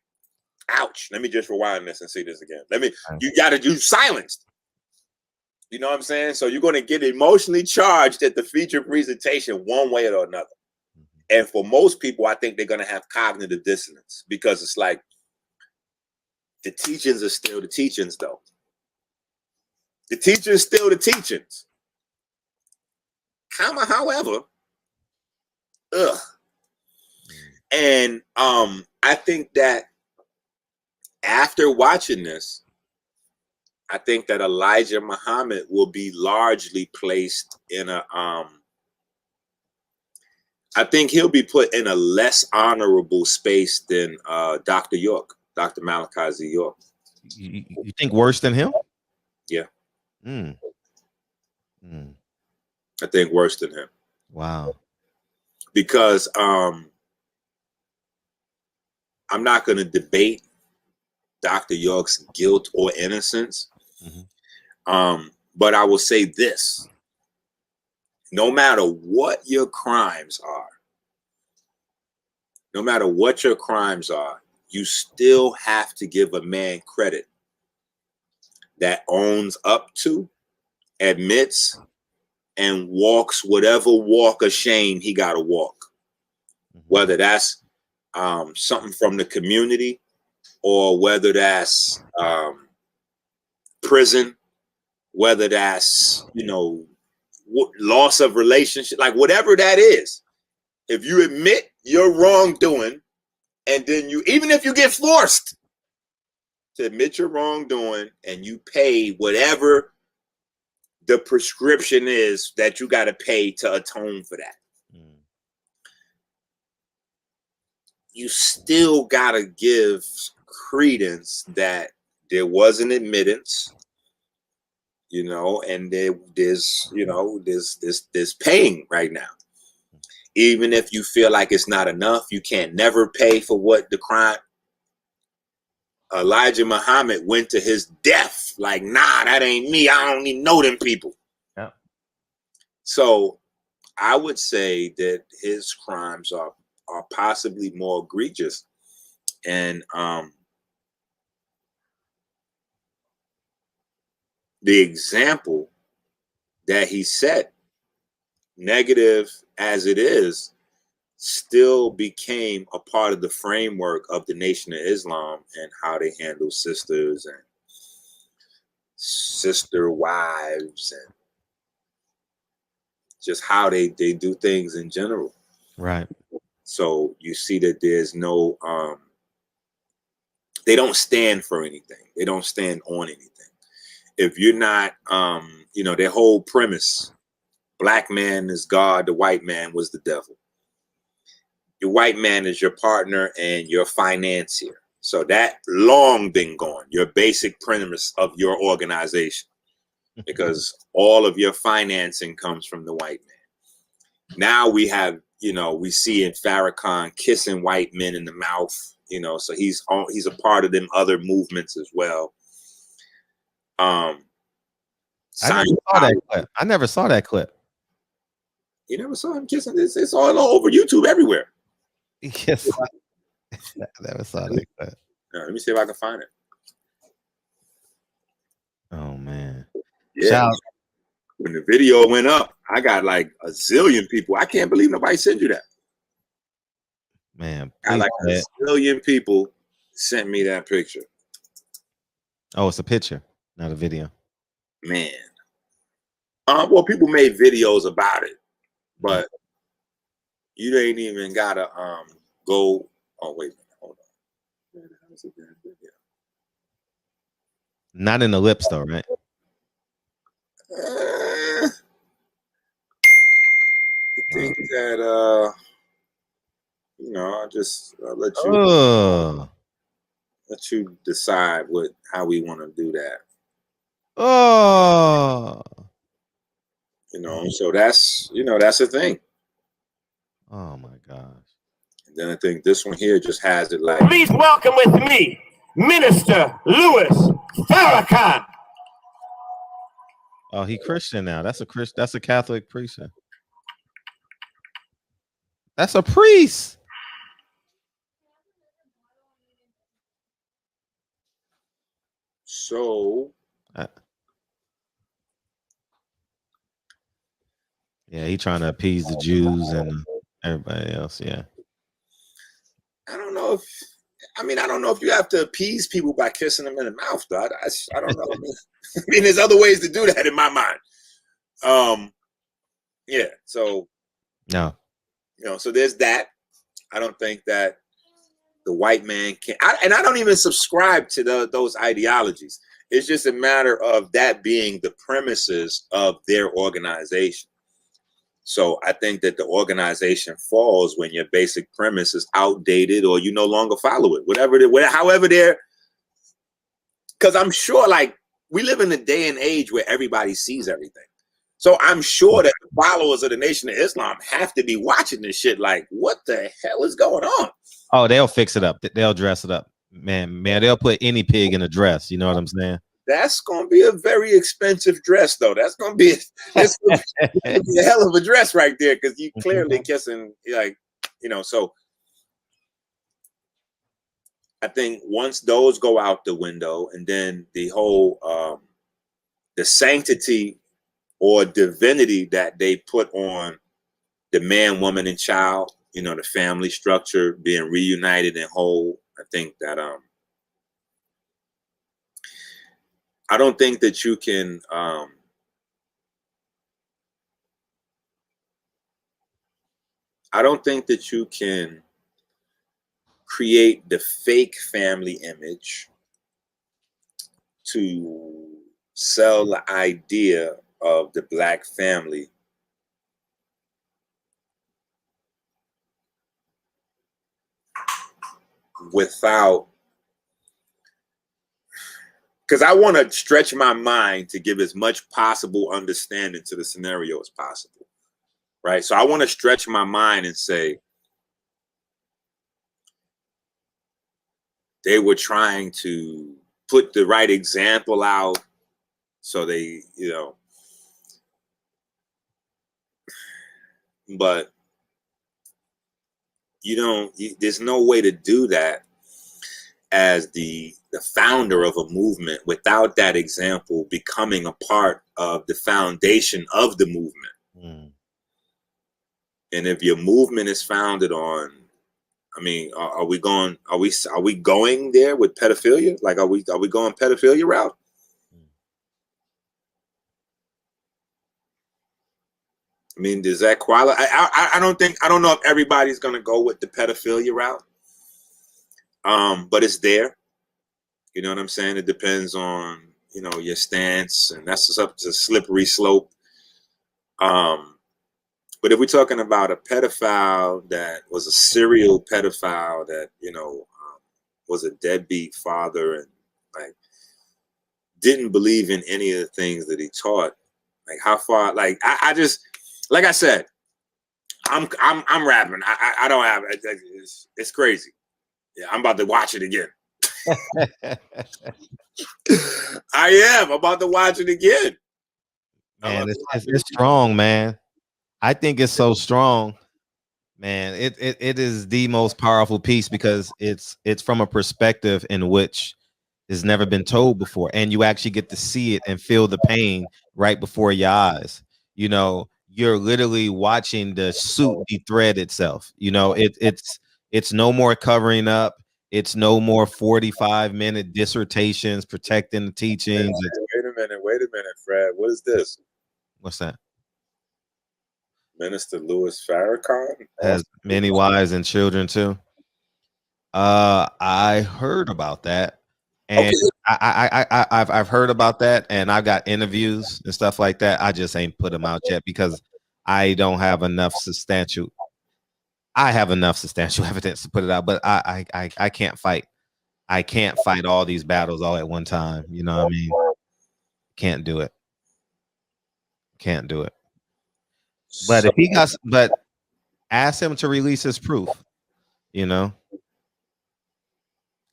Ouch. Let me just rewind this and see this again. You got to do silenced. You know what I'm saying? So you're going to get emotionally charged at the feature presentation one way or another. And for most people, I think they're going to have cognitive dissonance, because it's like the teachings are still the teachings, though. The teachings still the teachings. However, and I think that after watching this, I think that Elijah Muhammad will be largely placed in a I think he'll be put in a less honorable space than Dr. York, Dr. Malachi Z. York. You think worse than him? Yeah. Mm. I think worse than him. Wow. Because I'm not going to debate Dr. York's guilt or innocence. Mm-hmm. But I will say this. No matter what your crimes are, you still have to give a man credit that owns up to, admits, and walks whatever walk of shame he got to walk. Mm-hmm. Whether that's something from the community, or whether that's prison, whether that's, loss of relationship, like whatever that is. If you admit your wrongdoing, and then even if you get forced to admit your wrongdoing, and you pay whatever the prescription is that you got to pay to atone for that, you still got to give credence that there was an admittance, and there's paying right now. Even if you feel like it's not enough, you can't never pay for what the crime. Elijah Muhammad went to his death like, nah, that ain't me. I don't even know them people. Yeah. So I would say that his crimes are possibly more egregious. And the example that he set, negative as it is, still became a part of the framework of the Nation of Islam and how they handle sisters and sister wives and just how they do things in general. Right. So you see that there's no, they don't stand for anything. They don't stand on anything. If you're not, their whole premise, black man is God, the white man was the devil. Your white man is your partner and your financier. So that long been gone, your basic premise of your organization. because all of your financing comes from the white man. Now we have, we see in Farrakhan kissing white men in the mouth, so he's a part of them other movements as well. I never saw that clip. You never saw him kissing? It's all over YouTube everywhere. Yes. I never saw that clip. Let me see if I can find it. Oh man. Yeah. When the video went up, I got like a zillion people. I can't believe nobody sent you that. Man, I like a zillion people sent me that picture. Oh, it's a picture, not a video. Man. Well, people made videos about it, but you ain't even gotta go. Oh, wait a minute, hold on. Not in the lips though, right? I think that I'll just let you decide how we want to do that. So that's the thing. Oh my gosh. And then I think this one here just has it like, please welcome with me Minister Louis Farrakhan. Oh, he Christian now. That's a Catholic priest. That's a priest. So yeah, he trying to appease the Jews and everybody else. Yeah. I don't know if you have to appease people by kissing them in the mouth, though. I don't know. I mean, there's other ways to do that in my mind. Yeah. So no. So there's that. I don't think that the white man can, and I don't even subscribe to those ideologies. It's just a matter of that being the premises of their organization. So I think that the organization falls when your basic premise is outdated or you no longer follow it, however they're, because I'm sure like we live in a day and age where everybody sees everything. So I'm sure that the followers of the Nation of Islam have to be watching this shit like, what the hell is going on? Oh, they'll fix it up. They'll dress it up. Man, they'll put any pig in a dress. You know what I'm saying? That's going to be a very expensive dress, though. That's going to be a hell of a dress right there, because you clearly kissing, like, so I think once those go out the window, and then the whole, the sanctity or divinity that they put on the man, woman, and child, the family structure being reunited and whole, I think that, I don't think that you can create the fake family image to sell the idea of the Black family without, because I want to stretch my mind to give as much possible understanding to the scenario as possible, right? So I want to stretch my mind and say they were trying to put the right example out, so they, but there's no way to do that as the founder of a movement without that example becoming a part of the foundation of the movement. And if your movement is founded on, I mean, are we going there with pedophilia? Like, are we going pedophilia route? I mean, does that qualify? I don't know if everybody's going to go with the pedophilia route. But it's there. You know what I'm saying? It depends on, your stance, and that's just a slippery slope. But if we're talking about a pedophile that was a serial pedophile that, was a deadbeat father, and like didn't believe in any of the things that he taught. Like how far, like I just, like I said, I'm rapping. I don't have it. It's crazy. Yeah, I'm about to watch it again. I am about to watch it again. Man, it's strong, man. I think it's so strong, man. It is the most powerful piece because it's from a perspective in which has never been told before, and you actually get to see it and feel the pain right before your eyes. You know, you're literally watching the suit de-thread itself. You know, it's no more covering up. It's no more 45-minute dissertations protecting the teachings. Wait a minute, Fred. What is this? What's that? Minister Louis Farrakhan Has many wives and children too. I heard about that, and okay. I've heard about that, and I've got interviews and stuff like that. I just ain't put them out yet because I don't have enough substantial. I have enough substantial evidence to put it out, but I can't fight. I can't fight all these battles all at one time. You know what I mean? Can't do it. Can't do it. But if he got, but ask him to release his proof. You know,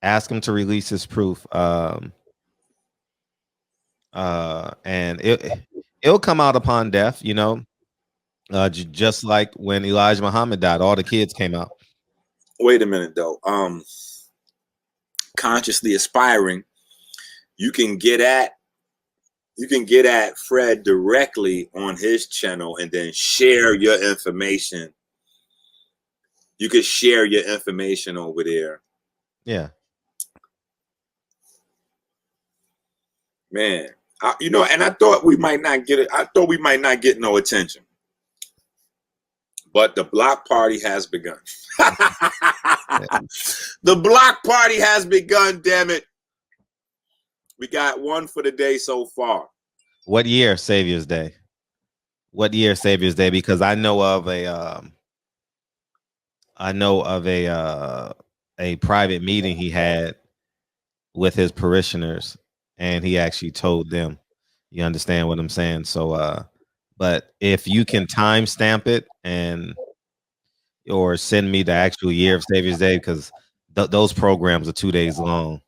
ask him to release his proof. And it'll come out upon death. You know, just like when Elijah Muhammad died, all the kids came out. Wait a minute, though. Consciously aspiring, you can get at Fred directly on his channel and then share your information. You could share your information over there. Yeah. Man, you know, and I thought we might not get it. I thought we might not get no attention. But the block party has begun. The block party has begun, damn it. We got one for the day so far. What year, Savior's Day? What year, Savior's Day? Because I know of a private meeting he had with his parishioners, and he actually told them. You understand what I'm saying? So, but if you can timestamp it or send me the actual year of Savior's Day, because those programs are 2 days long.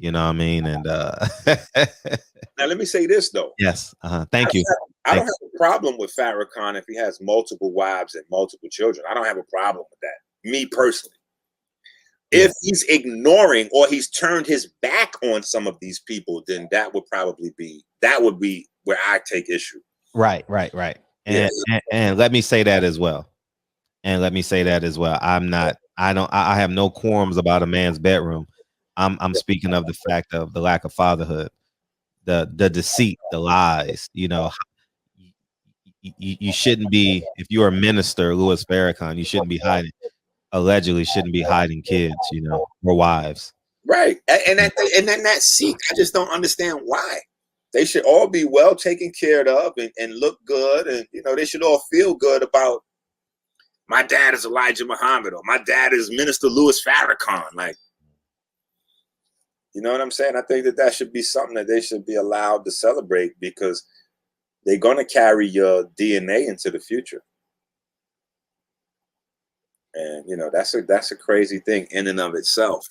You know what I mean? And now let me say this though. Yes. Thank you. I don't have a problem with Farrakhan if he has multiple wives and multiple children. I don't have a problem with that. Me personally. If he's ignoring or he's turned his back on some of these people, then that would be where I take issue. Right. And let me say that as well. I have no qualms about a man's bedroom. I'm speaking of the fact of the lack of fatherhood, the deceit, the lies. You know, you shouldn't be, if you're a minister, Louis Farrakhan, you shouldn't be hiding. Allegedly shouldn't be hiding kids, you know, or wives. Right. And then that seat, I just don't understand why. They should all be well taken care of and look good. And, you know, they should all feel good about my dad is Elijah Muhammad or my dad is Minister Louis Farrakhan. Like, you know what I'm saying? I think that should be something that they should be allowed to celebrate because they're going to carry your DNA into the future. And, you know, that's a crazy thing in and of itself,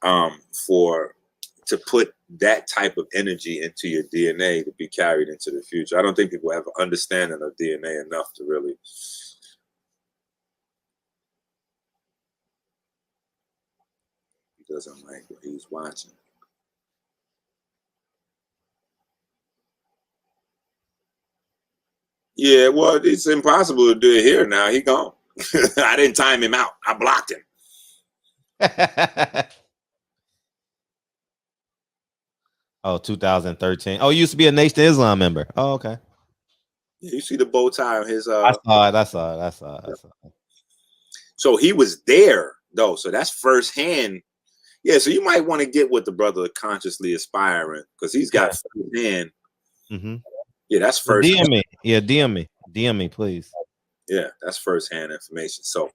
to put that type of energy into your DNA to be carried into the future. I don't think people have an understanding of DNA enough to really. He doesn't like what he's watching. Yeah, well, it's impossible to do it here now. He gone. I didn't time him out. I blocked him. Oh, 2013. Oh, you used to be a Nation of Islam member. Oh, okay. Yeah, you see the bow tie on his. I saw it. So he was there though. So that's firsthand. Yeah. So you might want to get with the brother consciously aspiring because he's got firsthand. Mm-hmm. Yeah, that's first. DM me. Yeah, DM me, please. Yeah, that's firsthand information. So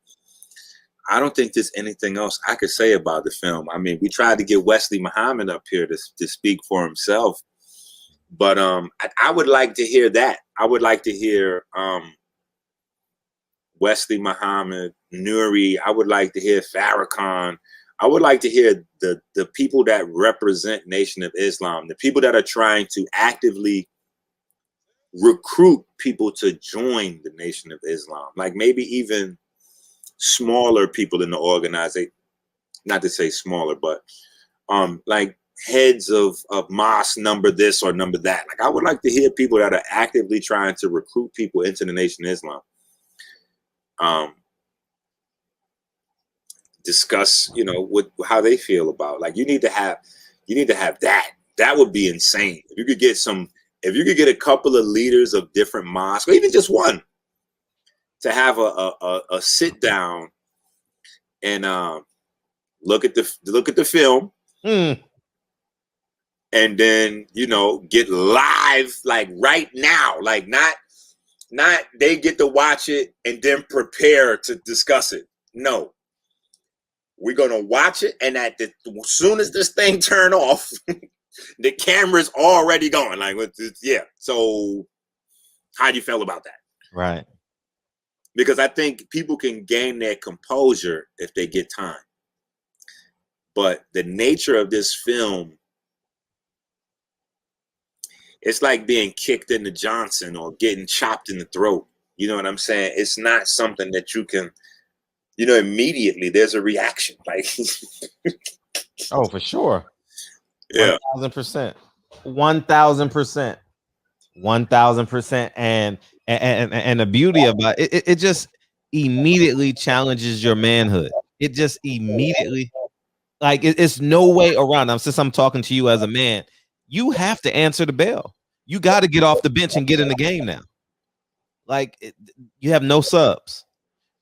I don't think there's anything else I could say about the film. I mean, we tried to get Wesley Muhammad up here to speak for himself, but I would like to hear that. I would like to hear Wesley Muhammad, Nuri. I would like to hear Farrakhan. I would like to hear the people that represent Nation of Islam, the people that are trying to actively recruit people to join the Nation of Islam, like maybe even smaller people in the organization, not to say smaller, but like heads of mosque number this or number that. Like I would like to hear people that are actively trying to recruit people into the Nation of Islam. Discuss, how they feel about, like, you need to have that. That would be insane. If you could get a couple of leaders of different mosques, or even just one, to have a sit down and look at the film, and then get live, like right now, like not they get to watch it and then prepare to discuss it. No. We're gonna watch it, and as soon as this thing turn off, the camera's already going. Like, yeah. So, how do you feel about that? Right. Because I think people can gain their composure if they get time. But the nature of this film, it's like being kicked in the Johnson or getting chopped in the throat. You know what I'm saying? It's not something that you can. Immediately there's a reaction. Like, oh, for sure. Yeah. 1,000%. 1,000%. 1,000%. And the beauty about it just immediately challenges your manhood. It just immediately, like, it's no way around. Since I'm talking to you as a man, you have to answer the bell. You got to get off the bench and get in the game now. Like, you have no subs.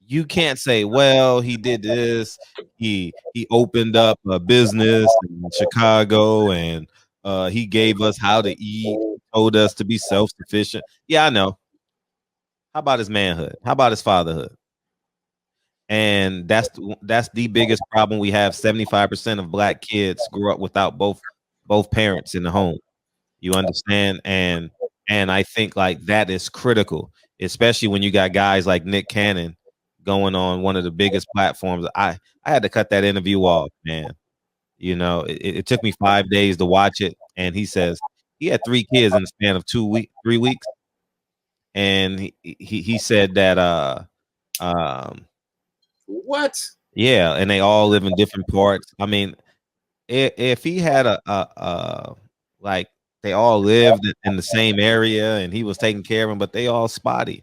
You can't say, well, he did this. He opened up a business in Chicago, and he gave us how to eat, told us to be self-sufficient. Yeah, I know. How about his manhood? How about his fatherhood? And that's the biggest problem we have. 75% of Black kids grew up without both parents in the home. You understand? And I think, like, that is critical, especially when you got guys like Nick Cannon going on one of the biggest platforms. I had to cut that interview off, man. It took me 5 days to watch it, and he says he had 3 kids in the span of 3 weeks, and he said that what? Yeah, and they all live in different parts. I mean, if he had a like, they all lived in the same area and he was taking care of them, but they all spotty,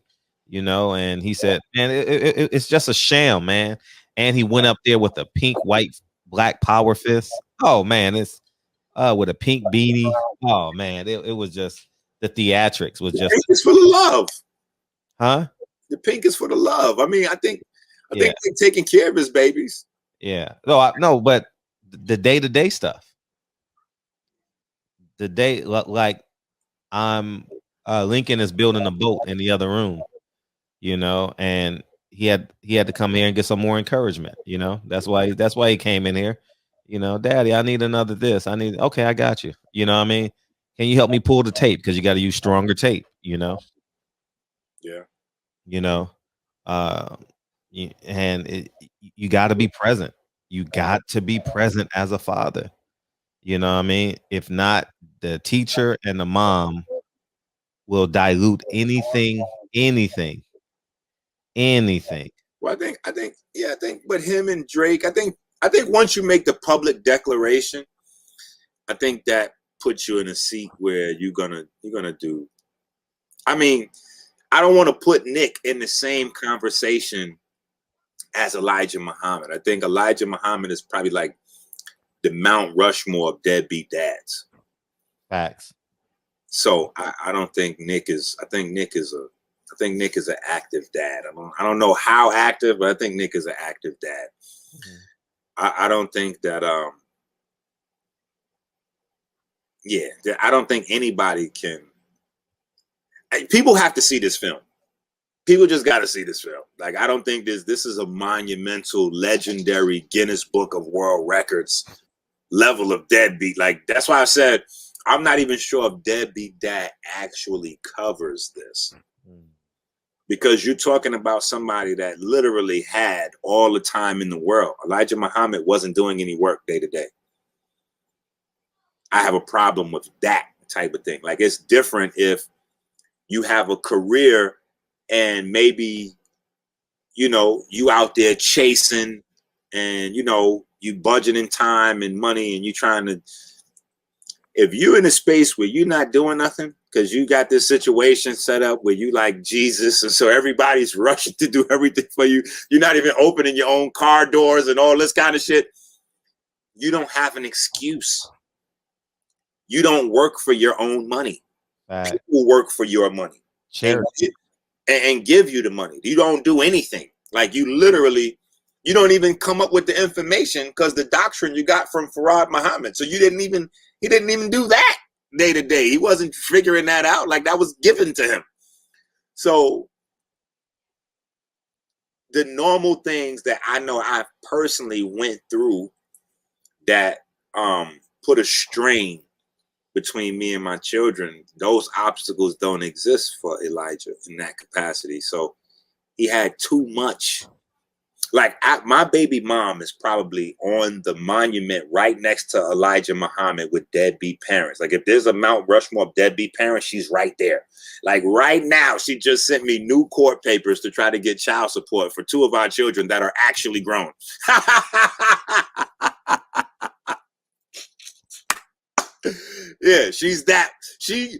and he said, man, it's just a sham, man. And he went up there with a pink, white, black power fist. Oh man, it's with a pink beanie. Oh man, it was just, the theatrics was just, Pink is for the love. huh? The pink is for the love. I mean, I think Yeah. he's taking care of his babies. Yeah. No, but the day-to-day stuff. The day, like, I'm Lincoln is building a boat in the other room, and he had to come here and get some more encouragement. That's why he came in here. Daddy, I need another this. Okay, I got you. You know what I mean? Can you help me pull the tape? Because you got to use stronger tape, Yeah. And you got to be present. You got to be present as a father. You know what I mean? If not, the teacher and the mom will dilute anything. Well, I think, but him and Drake, I think once you make the public declaration, I think that puts you in a seat where you're gonna do. I mean, I don't want to put Nick in the same conversation as Elijah Muhammad. I think Elijah Muhammad is probably like the Mount Rushmore of deadbeat dads. Facts. So I don't think Nick is. I think Nick is an active dad. I don't know how active, but I think Nick is an active dad. Mm-hmm. I don't think that. I don't think anybody can. People have to see this film. people just got to see this film. Like, I don't think this is a monumental, legendary Guinness Book of World Records level of deadbeat. Like, that's why I said I'm not even sure if Deadbeat Dad actually covers this. Because you're talking about somebody that literally had all the time in the world. Elijah Muhammad wasn't doing any work day to day. I have a problem with that type of thing. Like, it's different if you have a career and maybe, you know, you out there chasing and, you know, you budgeting time and money and you trying to, if you're in a space where you're not doing nothing because you got this situation set up where you like Jesus and so everybody's rushing to do everything for you, you're not even opening your own car doors and all this kind of shit, you don't have an excuse. You don't work for your own money. People work for your money and give you the money. You don't do anything. Like, you literally, you don't even come up with the information because the doctrine you got from Farad Muhammad. So he didn't even do that day to day. He wasn't figuring that out. Like, that was given to him. So the normal things that I know I personally went through that put a strain between me and my children, those obstacles don't exist for Elijah in that capacity. So he had too much. Like, my baby mom is probably on the monument right next to Elijah Muhammad with deadbeat parents. Like, if there's a Mount Rushmore of deadbeat parents, she's right there. Like, right now, she just sent me new court papers to try to get child support for 2 of our children that are actually grown. Yeah, she's that. She's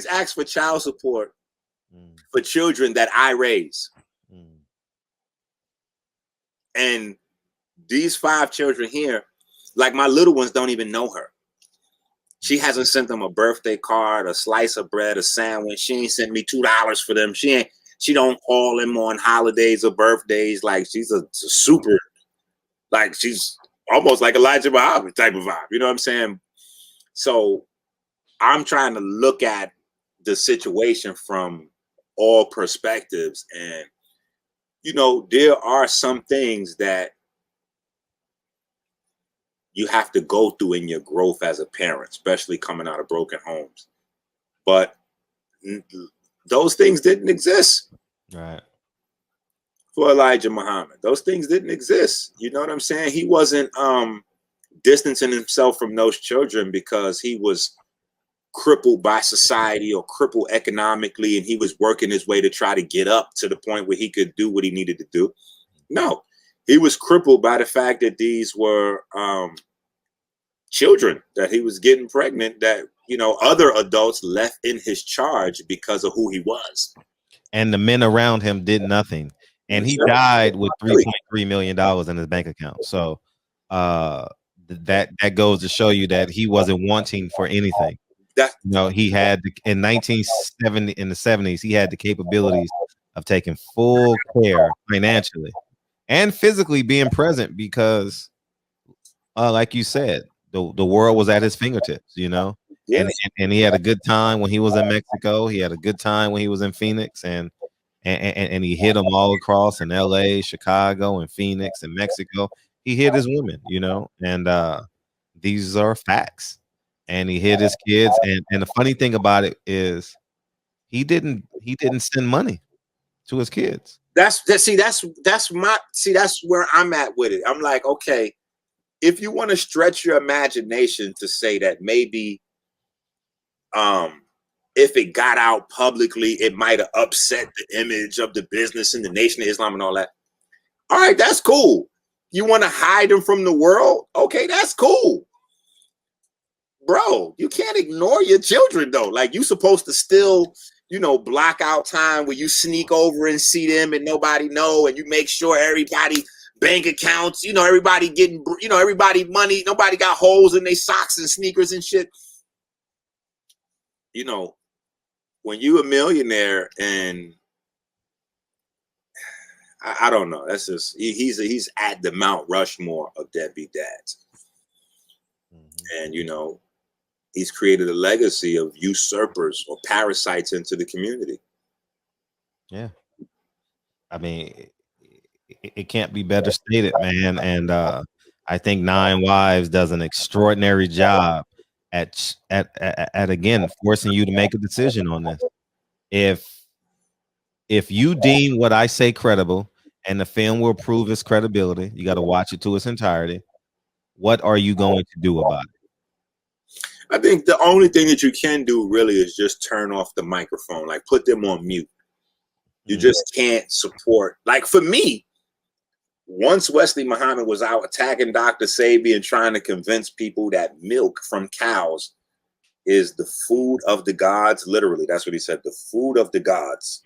asked for child support for children that I raise. And these 5 children here, like, my little ones don't even know her. She hasn't sent them a birthday card, a slice of bread, a sandwich. She ain't sent me $2 for them. She don't call them on holidays or birthdays. Like, she's a super, like, she's almost like Elijah Muhammad type of vibe. You know what I'm saying? So I'm trying to look at the situation from all perspectives. And, you know, there are some things that you have to go through in your growth as a parent, especially coming out of broken homes. But those things didn't exist. Right. For Elijah Muhammad. Those things didn't exist. You know what I'm saying? He wasn't distancing himself from those children because he was crippled by society or crippled economically, and he was working his way to try to get up to the point where he could do what he needed to do. No, he was crippled by the fact that these were children that he was getting pregnant, that, you know, other adults left in his charge because of who he was. And the men around him did nothing. And he died with $3.3 million in his bank account. So that goes to show you that he wasn't wanting for anything. He had in 1970, in the 70s, he had the capabilities of taking full care financially and physically being present because, like you said, the world was at his fingertips, you know. Yes. And he had a good time when he was in Mexico. He had a good time when he was in Phoenix, and he hit them all across in LA, Chicago, and Phoenix and Mexico. He hit his women, you know, and these are facts. And he hit his kids. And the funny thing about it is he didn't send money to his kids. That's where I'm at with it. I'm like, okay, if you want to stretch your imagination to say that maybe if it got out publicly, it might have upset the image of the business and the Nation of Islam and all that. All right, that's cool. You want to hide them from the world? Okay, that's cool. Bro, you can't ignore your children, though. Like, you supposed to still, you know, block out time where you sneak over and see them and nobody know, and you make sure everybody bank accounts, you know, everybody getting, you know, everybody money, nobody got holes in their socks and sneakers and shit. You know, when you a millionaire, and I don't know, that's just, he's at the Mount Rushmore of deadbeat dads. And, you know, he's created a legacy of usurpers or parasites into the community. Yeah. I mean, it can't be better stated, man. And I think Nine Wives does an extraordinary job at again forcing you to make a decision on this. If you deem what I say credible and the film will prove its credibility, you got to watch it to its entirety. What are you going to do about it? I think the only thing that you can do really is just turn off the microphone, like put them on mute. You just can't support. Like for me, once Wesley Muhammad was out attacking Dr. Sebi and trying to convince people that milk from cows is the food of the gods, literally, that's what he said, the food of the gods.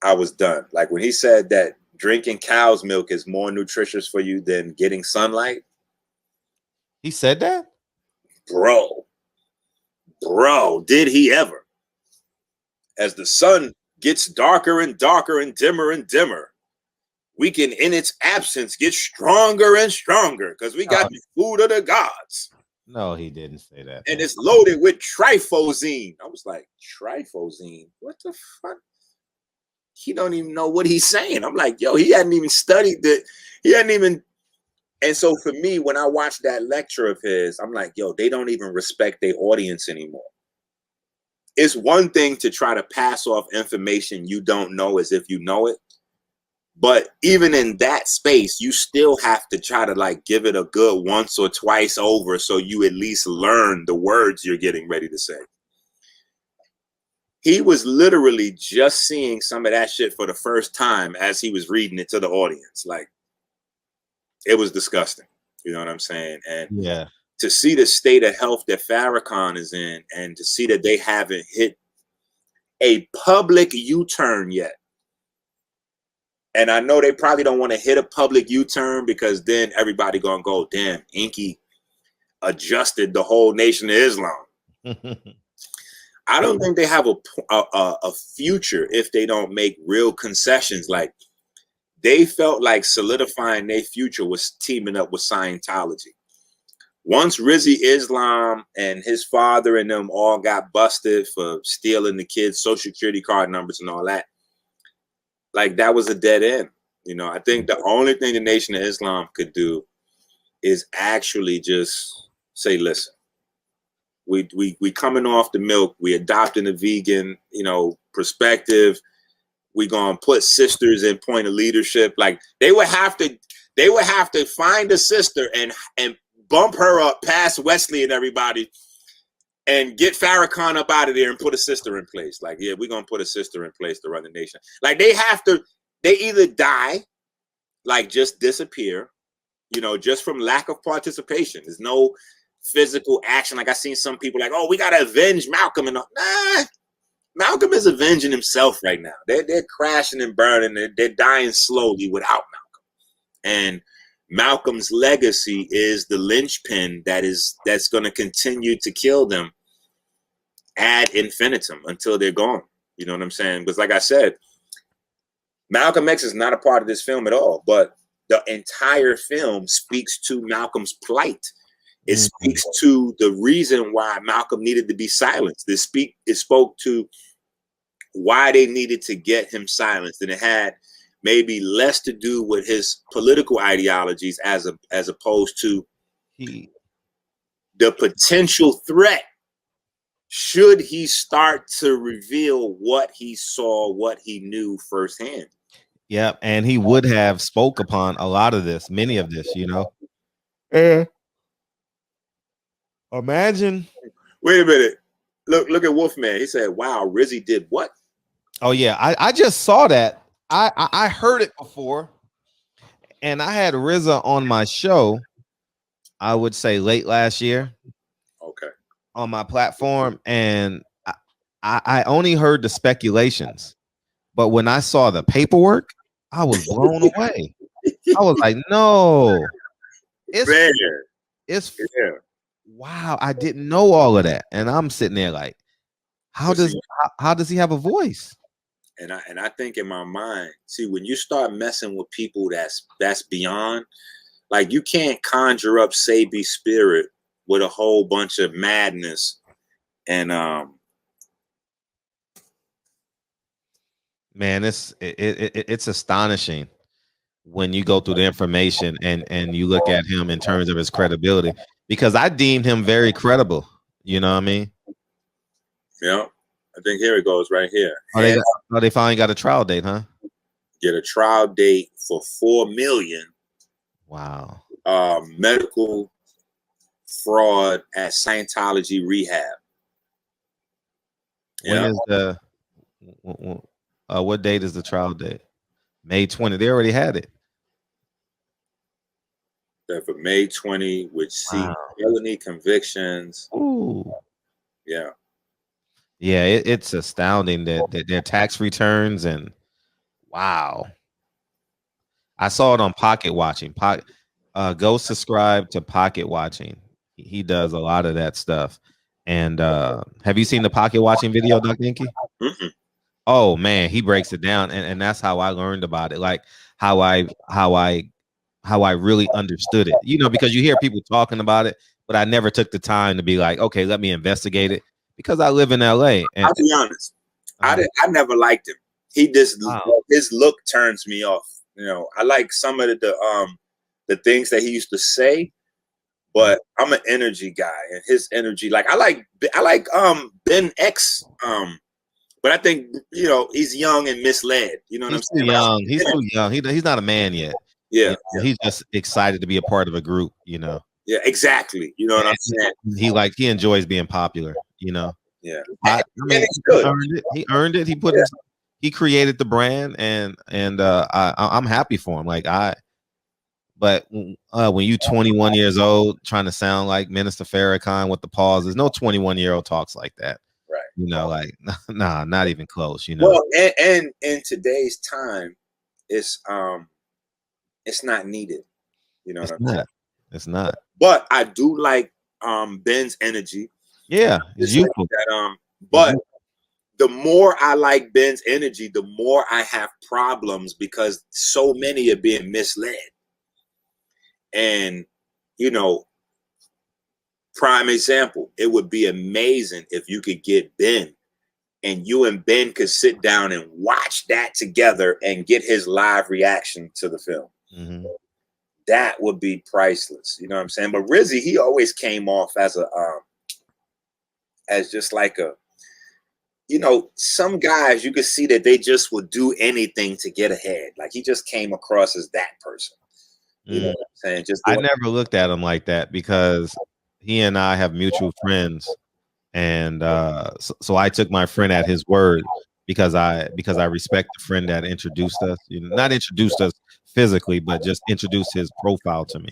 I was done. Like when he said that drinking cow's milk is more nutritious for you than getting sunlight. He said that? Bro, did he ever? As the sun gets darker and darker and dimmer, we can, in its absence, get stronger and stronger because we got the food of the gods. No, he didn't say that. And it's loaded with trifosine. I was like, trifosine? What the fuck? He don't even know what he's saying. I'm like, yo, he hadn't even studied that. He hadn't even. And so for me, when I watched that lecture of his, I'm like, yo, they don't even respect their audience anymore. It's one thing to try to pass off information you don't know as if you know it. But even in that space, you still have to try to like give it a good once or twice over so you at least learn the words you're getting ready to say. He was literally just seeing some of that shit for the first time as he was reading it to the audience. Like, it was disgusting. You know what I'm saying? And yeah, to see the state of health that Farrakhan is in and to see that they haven't hit a public U-turn yet. And I know they probably don't want to hit a public U-turn because then everybody gonna go, damn, Enqi adjusted the whole Nation of Islam. I don't think they have a future if they don't make real concessions. Like, they felt like solidifying their future was teaming up with Scientology. Once Rizzy Islam and his father and them all got busted for stealing the kids' social security card numbers and all that, like that was a dead end. You know, I think the only thing the Nation of Islam could do is actually just say, listen, we coming off the milk, we adopting a vegan, you know, perspective. We gonna put sisters in point of leadership. Like they would have to find a sister and bump her up past Wesley and everybody and get Farrakhan up out of there and put a sister in place. Like, yeah, we're gonna put a sister in place to run the nation. Like they either die, like just disappear, you know, just from lack of participation. There's no physical action. Like I seen some people like, oh, we gotta avenge Malcolm and nah. Malcolm is avenging himself right now. They're crashing and burning. They're dying slowly without Malcolm. And Malcolm's legacy is the linchpin that's going to continue to kill them ad infinitum until they're gone. You know what I'm saying? Because like I said, Malcolm X is not a part of this film at all, but the entire film speaks to Malcolm's plight. It speaks to the reason why Malcolm needed to be silenced. It spoke to why they needed to get him silenced, and it had maybe less to do with his political ideologies as opposed to the potential threat should he start to reveal what he saw, what he knew firsthand. Yeah, and he would have spoke upon a lot of this, many of this, you know. Imagine. Wait a minute. Look at Wolfman. He said, wow, Rizzy did what? Oh, yeah. I just saw that. I heard it before. And I had RZA on my show, I would say late last year. Okay. On my platform. And I only heard the speculations. But when I saw the paperwork, I was blown away. I was like, no. It's wow, I didn't know all of that. And I'm sitting there like, how does he have a voice? And I think in my mind, see, when you start messing with people that's beyond, like you can't conjure up Sebi's spirit with a whole bunch of madness and Man, it's astonishing when you go through the information and you look at him in terms of his credibility, because I deemed him very credible. You know what I mean? Yeah, I think here it goes right here. They finally got a trial date, huh? Get a trial date for $4 million. Wow. Medical fraud at Scientology rehab. When is the what date is the trial date? May 20. They already had it. That for May 20, which see felony convictions. Ooh. Yeah. Yeah, it's astounding that their tax returns and wow. I saw it on Pocket Watching. Go subscribe to Pocket Watching. He does a lot of that stuff. And have you seen the Pocket Watching video, Dr. Enqi? Mm-mm. Oh man, he breaks it down, and that's how I learned about it. Like how I really understood it. You know, because you hear people talking about it, but I never took the time to be like, okay, let me investigate it, because I live in LA. And I'll be honest, I never liked him. He just his look turns me off. You know, I like some of the things that he used to say, but I'm an energy guy, and his energy, like I like Ben X, but I think, you know, he's young and misled. You know what I'm saying? Young. He's too young. He's not a man yet. Yeah, you know, he's just excited to be a part of a group. You know. Yeah, exactly. You know what I'm saying? He enjoys being popular. You know. Yeah, I mean, he earned it. He earned it. He created the brand, and I'm happy for him. But when you 21 years old trying to sound like Minister Farrakhan with the pauses, no 21-year-old talks like that. Right. You know, like nah, not even close. You know. Well, and in today's time, it's not needed. You know what I'm saying? It's not. But I do like Ben's energy. Yeah, it's useful. But the more I like Ben's energy, the more I have problems, because so many are being misled. And, you know, prime example, it would be amazing if you could get Ben and you and Ben could sit down and watch that together and get his live reaction to the film. Mm-hmm. That would be priceless. You know what I'm saying? But Rizzy, he always came off as as just like a, you know, some guys you could see that they just would do anything to get ahead. Like he just came across as that person. You know what I'm saying? I never looked at him like that, because he and I have mutual friends, and so I took my friend at his word, because I respect the friend that introduced us. You know, not introduced us physically, but just introduced his profile to me.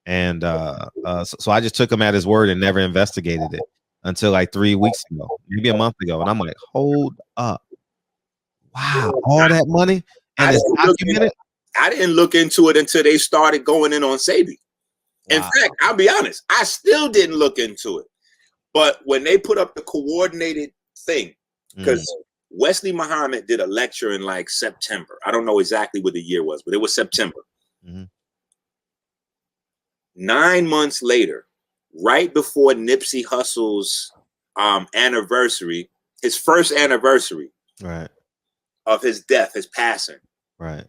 And so I just took him at his word and never investigated it until like 3 weeks ago, maybe a month ago, and I'm like, hold up, wow, all that money, and it's documented. I didn't look into it until they started going in on Sabi. Wow. In fact, I'll be honest, I still didn't look into it. But when they put up the coordinated thing, because Wesley Muhammad did a lecture in like September. I don't know exactly what the year was, but it was September. 9 months later, right before Nipsey Hussle's anniversary, his first anniversary of his death, his passing. Right.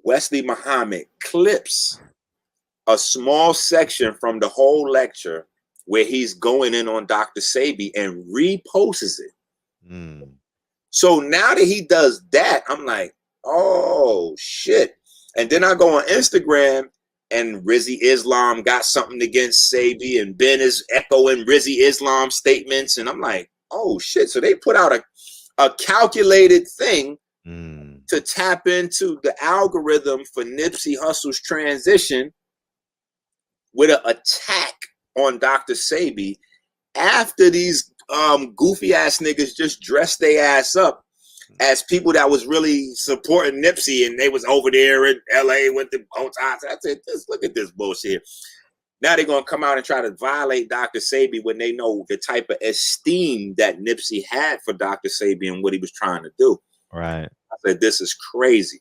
Wesley Muhammad clips a small section from the whole lecture where he's going in on Dr. Sabi and reposts it. So now that he does that, I'm like, oh shit. And then I go on Instagram and Rizzy Islam got something against Sabi, and Ben is echoing Rizzy Islam statements. And I'm like, oh shit. So they put out a calculated thing to tap into the algorithm for Nipsey Hussle's transition with an attack on Dr. Sabi after these goofy ass niggas just dressed their ass up as people that was really supporting Nipsey, and they was over there in LA with the bow ties. I said, look at this bullshit. Now they're gonna come out and try to violate Dr. Sabi when they know the type of esteem that Nipsey had for Dr. Sabi and what he was trying to do. Right. I said, this is crazy.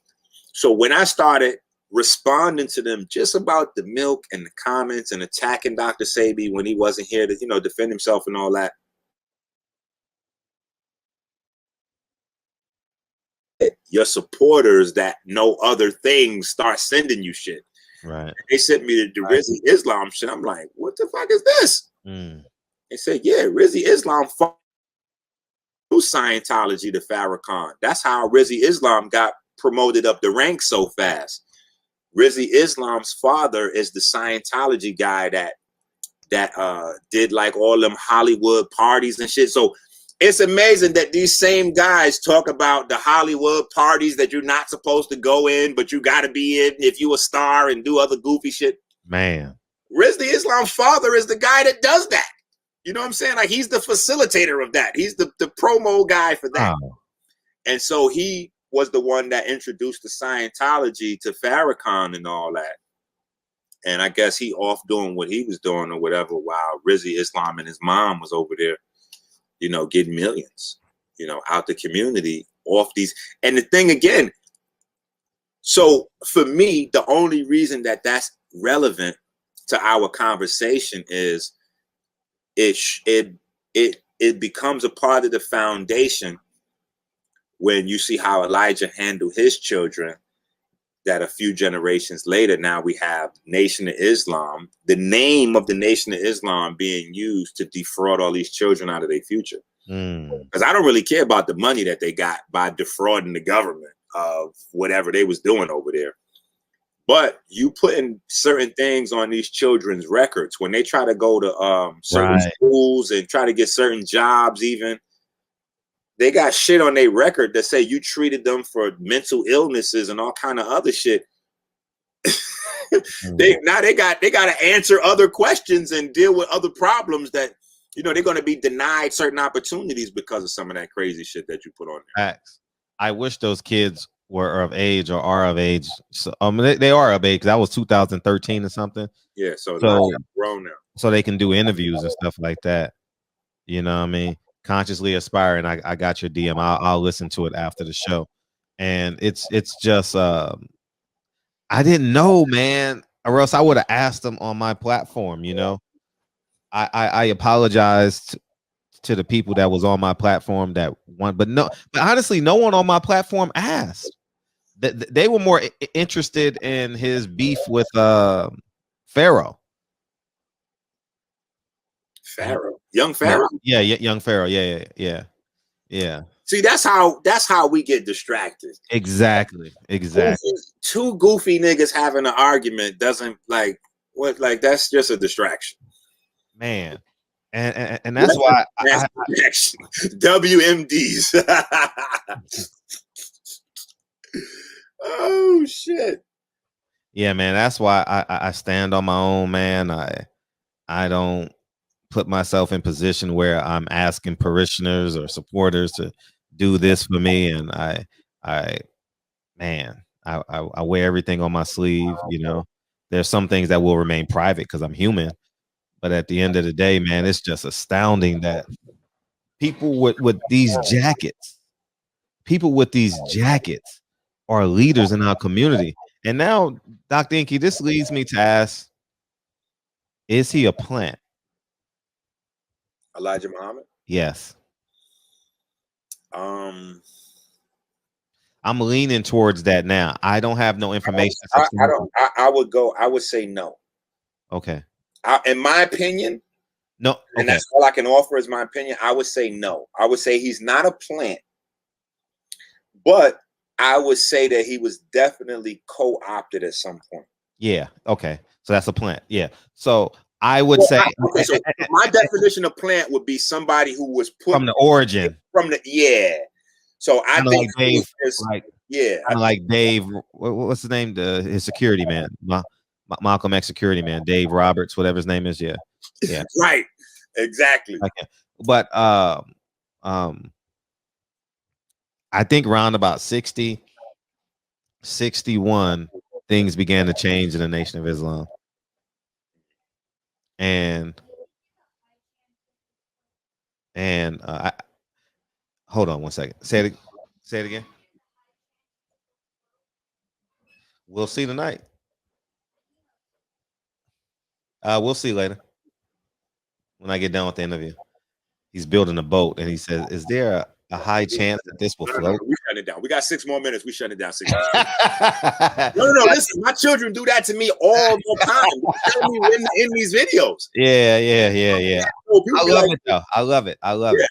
So when I started responding to them just about the milk and the comments and attacking Dr. Sabi when he wasn't here to, you know, defend himself and all that, your supporters that know other things start sending you shit. Right. They sent me the Rizzi Islam shit. I'm like, what the fuck is this? They said, yeah, Rizzi Islam through Scientology to Farrakhan. That's how Rizzi Islam got promoted up the ranks so fast. Rizzi Islam's father is the Scientology guy that did like all them Hollywood parties and shit. So it's amazing that these same guys talk about the Hollywood parties that you're not supposed to go in, but you got to be in if you a star and do other goofy shit. Man, Rizzi Islam's father is the guy that does that. You know what I'm saying? Like, he's the facilitator of that. He's the promo guy for that. wow. And so he was the one that introduced the Scientology to Farrakhan and all that. And I guess he off doing what he was doing or whatever, while Rizzi Islam and his mom was over there, you know, getting millions, you know, out the community off these. And the thing again, so for me, the only reason that that's relevant to our conversation is it becomes a part of the foundation when you see how Elijah handled his children, that a few generations later, now we have Nation of Islam, the name of the Nation of Islam being used to defraud all these children out of their future. Because I don't really care about the money that they got by defrauding the government of whatever they was doing over there. But you putting certain things on these children's records when they try to go to certain schools and try to get certain jobs, even they got shit on their record that say you treated them for mental illnesses and all kind of other shit. they got to answer other questions and deal with other problems that, you know, they're going to be denied certain opportunities because of some of that crazy shit that you put on there. Facts. I wish those kids were of age or are of age. So, they are of age, because that was 2013 or something. Yeah, so grown now. So they can do interviews and stuff like that. You know what I mean? Consciously Aspiring. I got your DM. I'll listen to it after the show. And it's just I didn't know, man, or else I would have asked them on my platform, you know. I apologized to the people that was on my platform that one, but honestly, no one on my platform asked. They were more interested in his beef with Pharaoh. Young Pharaoh. Yeah, young Pharaoh. Yeah. See, that's how we get distracted. Exactly. Two goofy niggas having an argument doesn't that's just a distraction. Man. And that's why WMDs. Oh shit. Yeah, man. That's why I stand on my own, man. I don't put myself in position where I'm asking parishioners or supporters to do this for me. And I wear everything on my sleeve. You know, there's some things that will remain private because I'm human. But at the end of the day, man, it's just astounding that people with these jackets are leaders in our community. And now, Dr. Enqi, this leads me to ask, is he a plant? Elijah Muhammad? Yes. I'm leaning towards that now. I don't have no information. I would say no. Okay. In my opinion, no. Okay. And that's all I can offer is my opinion. I would say no. I would say he's not a plant, but I would say that he was definitely co-opted at some point. Yeah. Okay. So that's a plant. Yeah. So I would say. Okay. So my definition of plant would be somebody who was put from the origin. So I think like Dave, like Dave. What's his name? His security man, Malcolm X security man, Dave Roberts, whatever his name is. Yeah. Right. Exactly. Okay. But I think around about 60, 61, things began to change in the Nation of Islam. And hold on one second. Say it again. We'll see tonight. We'll see later when I get done with the interview. He's building a boat, and he says, "Is there a high chance that this will float. We shut it down. We got 6 more minutes. We shut it down 6 minutes. No. Listen, my children do that to me all the time. They tell me in these videos. Yeah. So I love it though. I love it.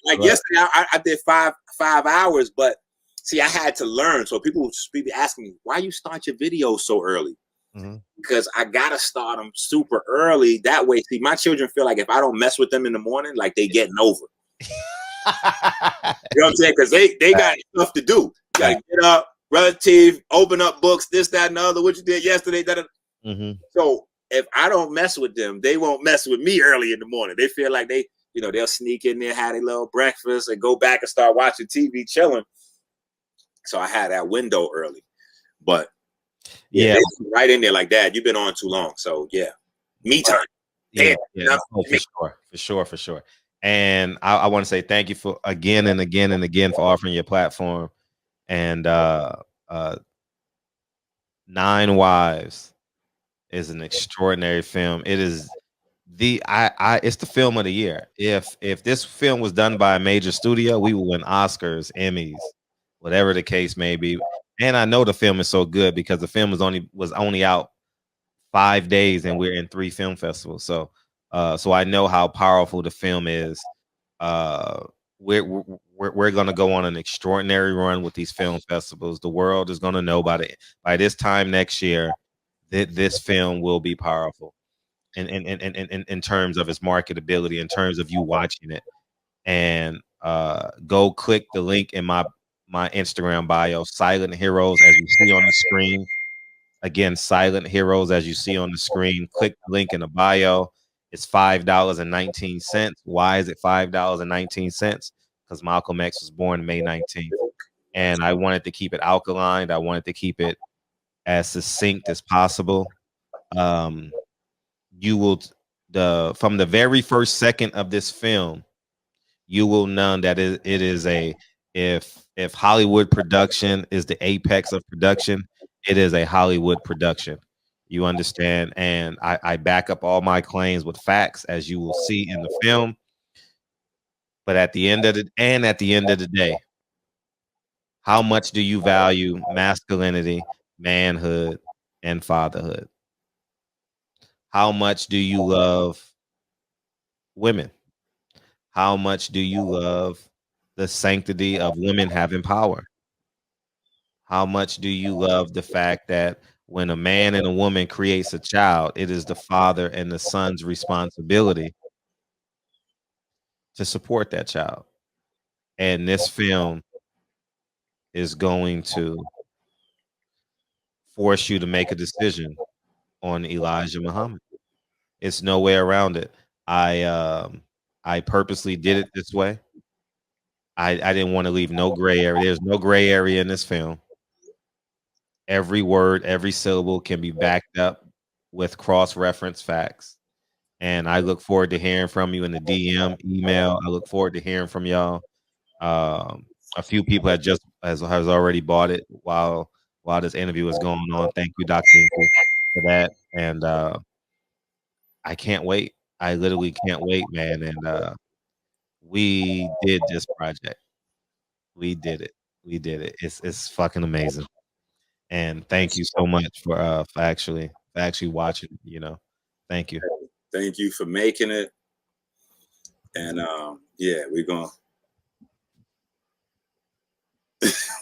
Like yesterday, I did 5 hours, but see, I had to learn. So people be asking me, why you start your videos so early? Because I gotta start them super early. That way, see, my children feel like if I don't mess with them in the morning, like they getting over. You know what I'm saying? Because they got stuff to do. You gotta get up, brush teeth, open up books, this, that, and the other. What you did yesterday. So if I don't mess with them, they won't mess with me early in the morning. They feel like they'll sneak in there, have a little breakfast, and go back and start watching TV, chilling. So I had that window early, but yeah, right in there like that. You've been on too long, so yeah, me time. For sure. And I want to say thank you for again for offering your platform. And 9 Wives is an extraordinary film. It is it's the film of the year. If this film was done by a major studio, we would win Oscars, Emmys, whatever the case may be. And I know the film is so good because the film was only out 5 days, and we're in 3 film festivals. So I know how powerful the film is. We're going to go on an extraordinary run with these film festivals. The world is going to know by this time next year that this film will be powerful in terms of its marketability, in terms of you watching it. And go click the link in my Instagram bio, Silent Heroes, as you see on the screen. Again, Silent Heroes, as you see on the screen. Click the link in the bio. It's $5.19. Why is it $5.19? Because Malcolm X was born May 19th. And I wanted to keep it alkaline. I wanted to keep it as succinct as possible. You will, from the very first second of this film, you will know that it is if Hollywood production is the apex of production, it is a Hollywood production. You understand? And I back up all my claims with facts, as you will see in the film. But at the end of the day, how much do you value masculinity, manhood, and fatherhood? How much do you love women? How much do you love the sanctity of women having power? How much do you love the fact that when a man and a woman creates a child, it is the father and the son's responsibility to support that child? And this film is going to force you to make a decision on Elijah Muhammad. It's no way around it. I purposely did it this way. I didn't want to leave no gray area. There's no gray area in this film. Every word, every syllable can be backed up with cross-reference facts. And I look forward to hearing from you in the DM, email. I look forward to hearing from y'all. A few people has already bought it while this interview is going on. Thank you, Dr. Enqi, for that. And I can't wait. I literally can't wait, man. And we did this project. We did it. It's fucking amazing. And thank you so much for actually watching. Thank you. Thank you for making it. And yeah, we're gonna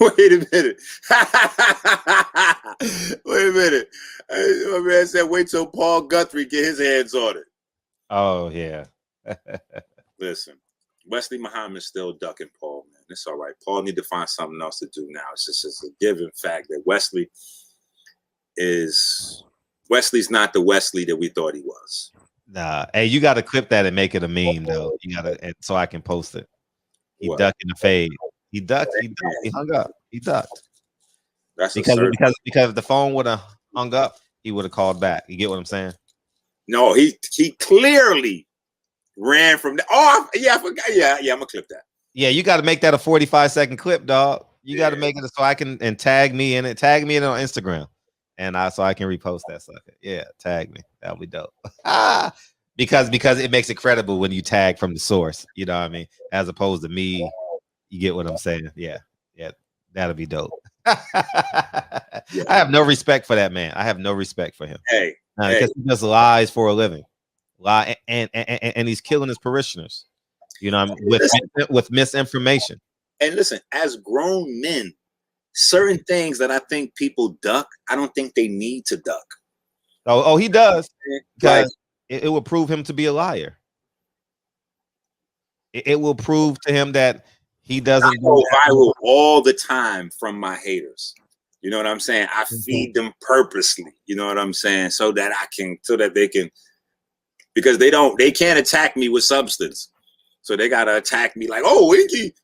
wait a minute. Wait a minute. My man said wait till Paul Guthrie get his hands on it. Oh yeah. Listen, Wesley Muhammad's still ducking Paul, man. It's all right. Paul need to find something else to do now. It's just a given fact that Wesley's not the Wesley that we thought he was. Nah, hey, you got to clip that and make it a meme, though. You gotta, so I can post it. He ducked in the fade. He ducked. He hung up. He ducked. That's because if the phone would have hung up, he would have called back. You get what I'm saying? No, he clearly ran from the. Oh yeah, I forgot. Yeah, I'm gonna clip that. Yeah, you got to make that a 45-second clip, dog. You got to make it so I can tag me in it. Tag me in it on Instagram, and so I can repost that sucker. Yeah, tag me. That'll be dope. because it makes it credible when you tag from the source. You know what I mean? As opposed to me You get what I'm saying? Yeah, that'll be dope. I have no respect for that man. I have no respect for him. Hey, Because he just lies for a living, and he's killing his parishioners. You know, with misinformation. And listen, as grown men, certain things that I think people duck, I don't think they need to duck. Oh, he does, because Like, it will prove him to be a liar. It will prove to him that he doesn't go viral all the time from my haters. You know what I'm saying? I feed them purposely. You know what I'm saying? So that they can, because they can't attack me with substance. So they gotta attack me like, oh,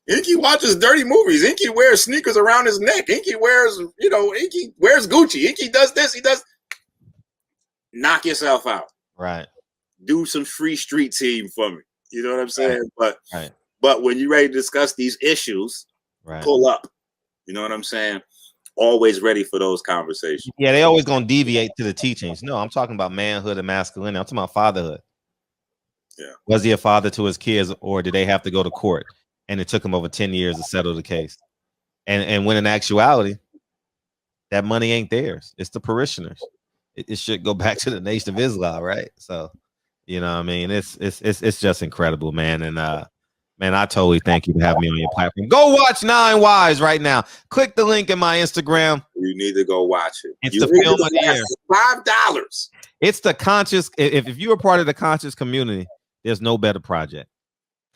Enqi watches dirty movies. Enqi wears sneakers around his neck. Enqi wears Gucci. Enqi does this. He does. Knock yourself out. Right. Do some free street team for me. You know what I'm saying? Right. But when you're ready to discuss these issues, pull up. You know what I'm saying? Always ready for those conversations. Yeah, they always gonna deviate to the teachings. No, I'm talking about manhood and masculinity. I'm talking about fatherhood. Yeah. Was he a father to his kids, or did they have to go to court and it took him over 10 years to settle the case? And when in actuality, that money ain't theirs. It's the parishioners. It should go back to the Nation of Islam, right? So, you know what I mean? It's just incredible, man. And man, I totally thank you for having me on your platform. Go watch 9 Wives right now. Click the link in my Instagram. You need to go watch it. It's the film of the year. $5. It's the conscious. If you're a part of the conscious community, there's no better project.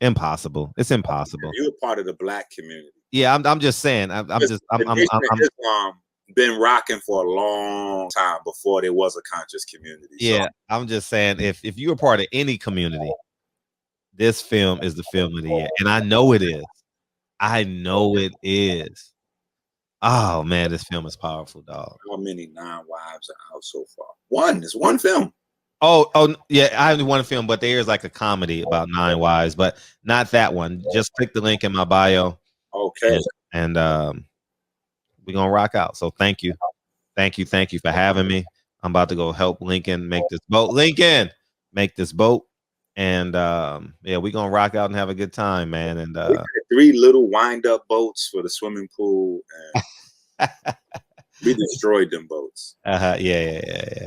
Impossible. It's impossible. You're a part of the Black community. Yeah, I'm just saying. I'm Islam been rocking for a long time before there was a conscious community. Yeah, so. I'm just saying. If you're a part of any community, this film is the film of the year, and I know it is. I know it is. Oh man, this film is powerful, dog. How many 9 Wives are out so far? One. It's one film. Oh yeah, I haven't one film, but there is like a comedy about 9 Wives, but not that one. Just click the link in my bio. Okay. And we're gonna rock out. So thank you for having me. I'm about to go help Lincoln make this boat. Lincoln, make this boat. And yeah, we're gonna rock out and have a good time, man. And 3 little wind-up boats for the swimming pool, and we destroyed them boats. Yeah.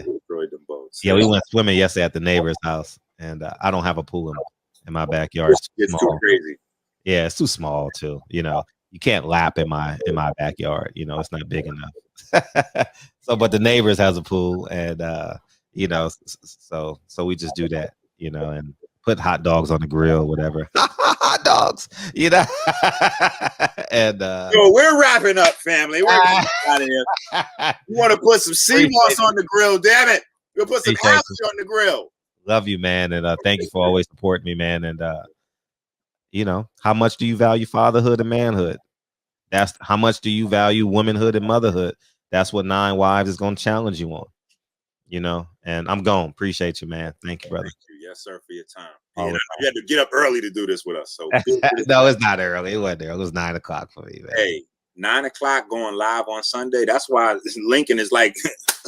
We destroyed them boats. Yeah, we went swimming yesterday at the neighbor's house, and I don't have a pool in my backyard. It's too crazy. Yeah, it's too small too. You know, you can't lap in my backyard. You know, it's not big enough. So, but the neighbors has a pool, and you know, so we just do that. You know, and put hot dogs on the grill, whatever. Hot dogs, you know. And yo, we're wrapping up, family. We're out of here. You want to put some sea moss on the grill? Damn it! We'll put some algae on the grill. Love you, man, and thank you for always supporting me, man. And you know, how much do you value fatherhood and manhood? That's how much do you value womanhood and motherhood? That's what 9 Wives is going to challenge you on. You know, and I'm gone. Appreciate you, man. Thank you, brother. Thank you. Yes, sir, for your time. You had to get up early to do this with us. So no, it's not early. It wasn't early. It was 9 o'clock for me, man. Hey, 9 o'clock going live on Sunday. That's why Lincoln is like,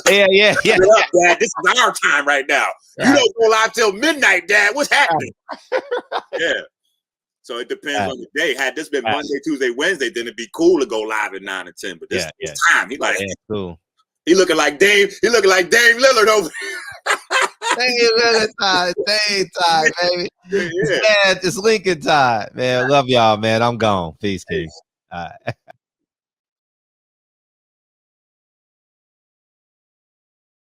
yeah. Up, Dad. This is our time right now. Right. You don't go live till midnight, Dad. What's happening? Yeah. So it depends on the day. Had this been Monday, Tuesday, Wednesday, then it'd be cool to go live at 9 or 10. But this time, he like, cool. He looking like Dame. He looking like Dame Lillard over. Dame time, baby. Yeah, it's Lincoln time, man. Love y'all, man. I'm gone. Peace, King. All right.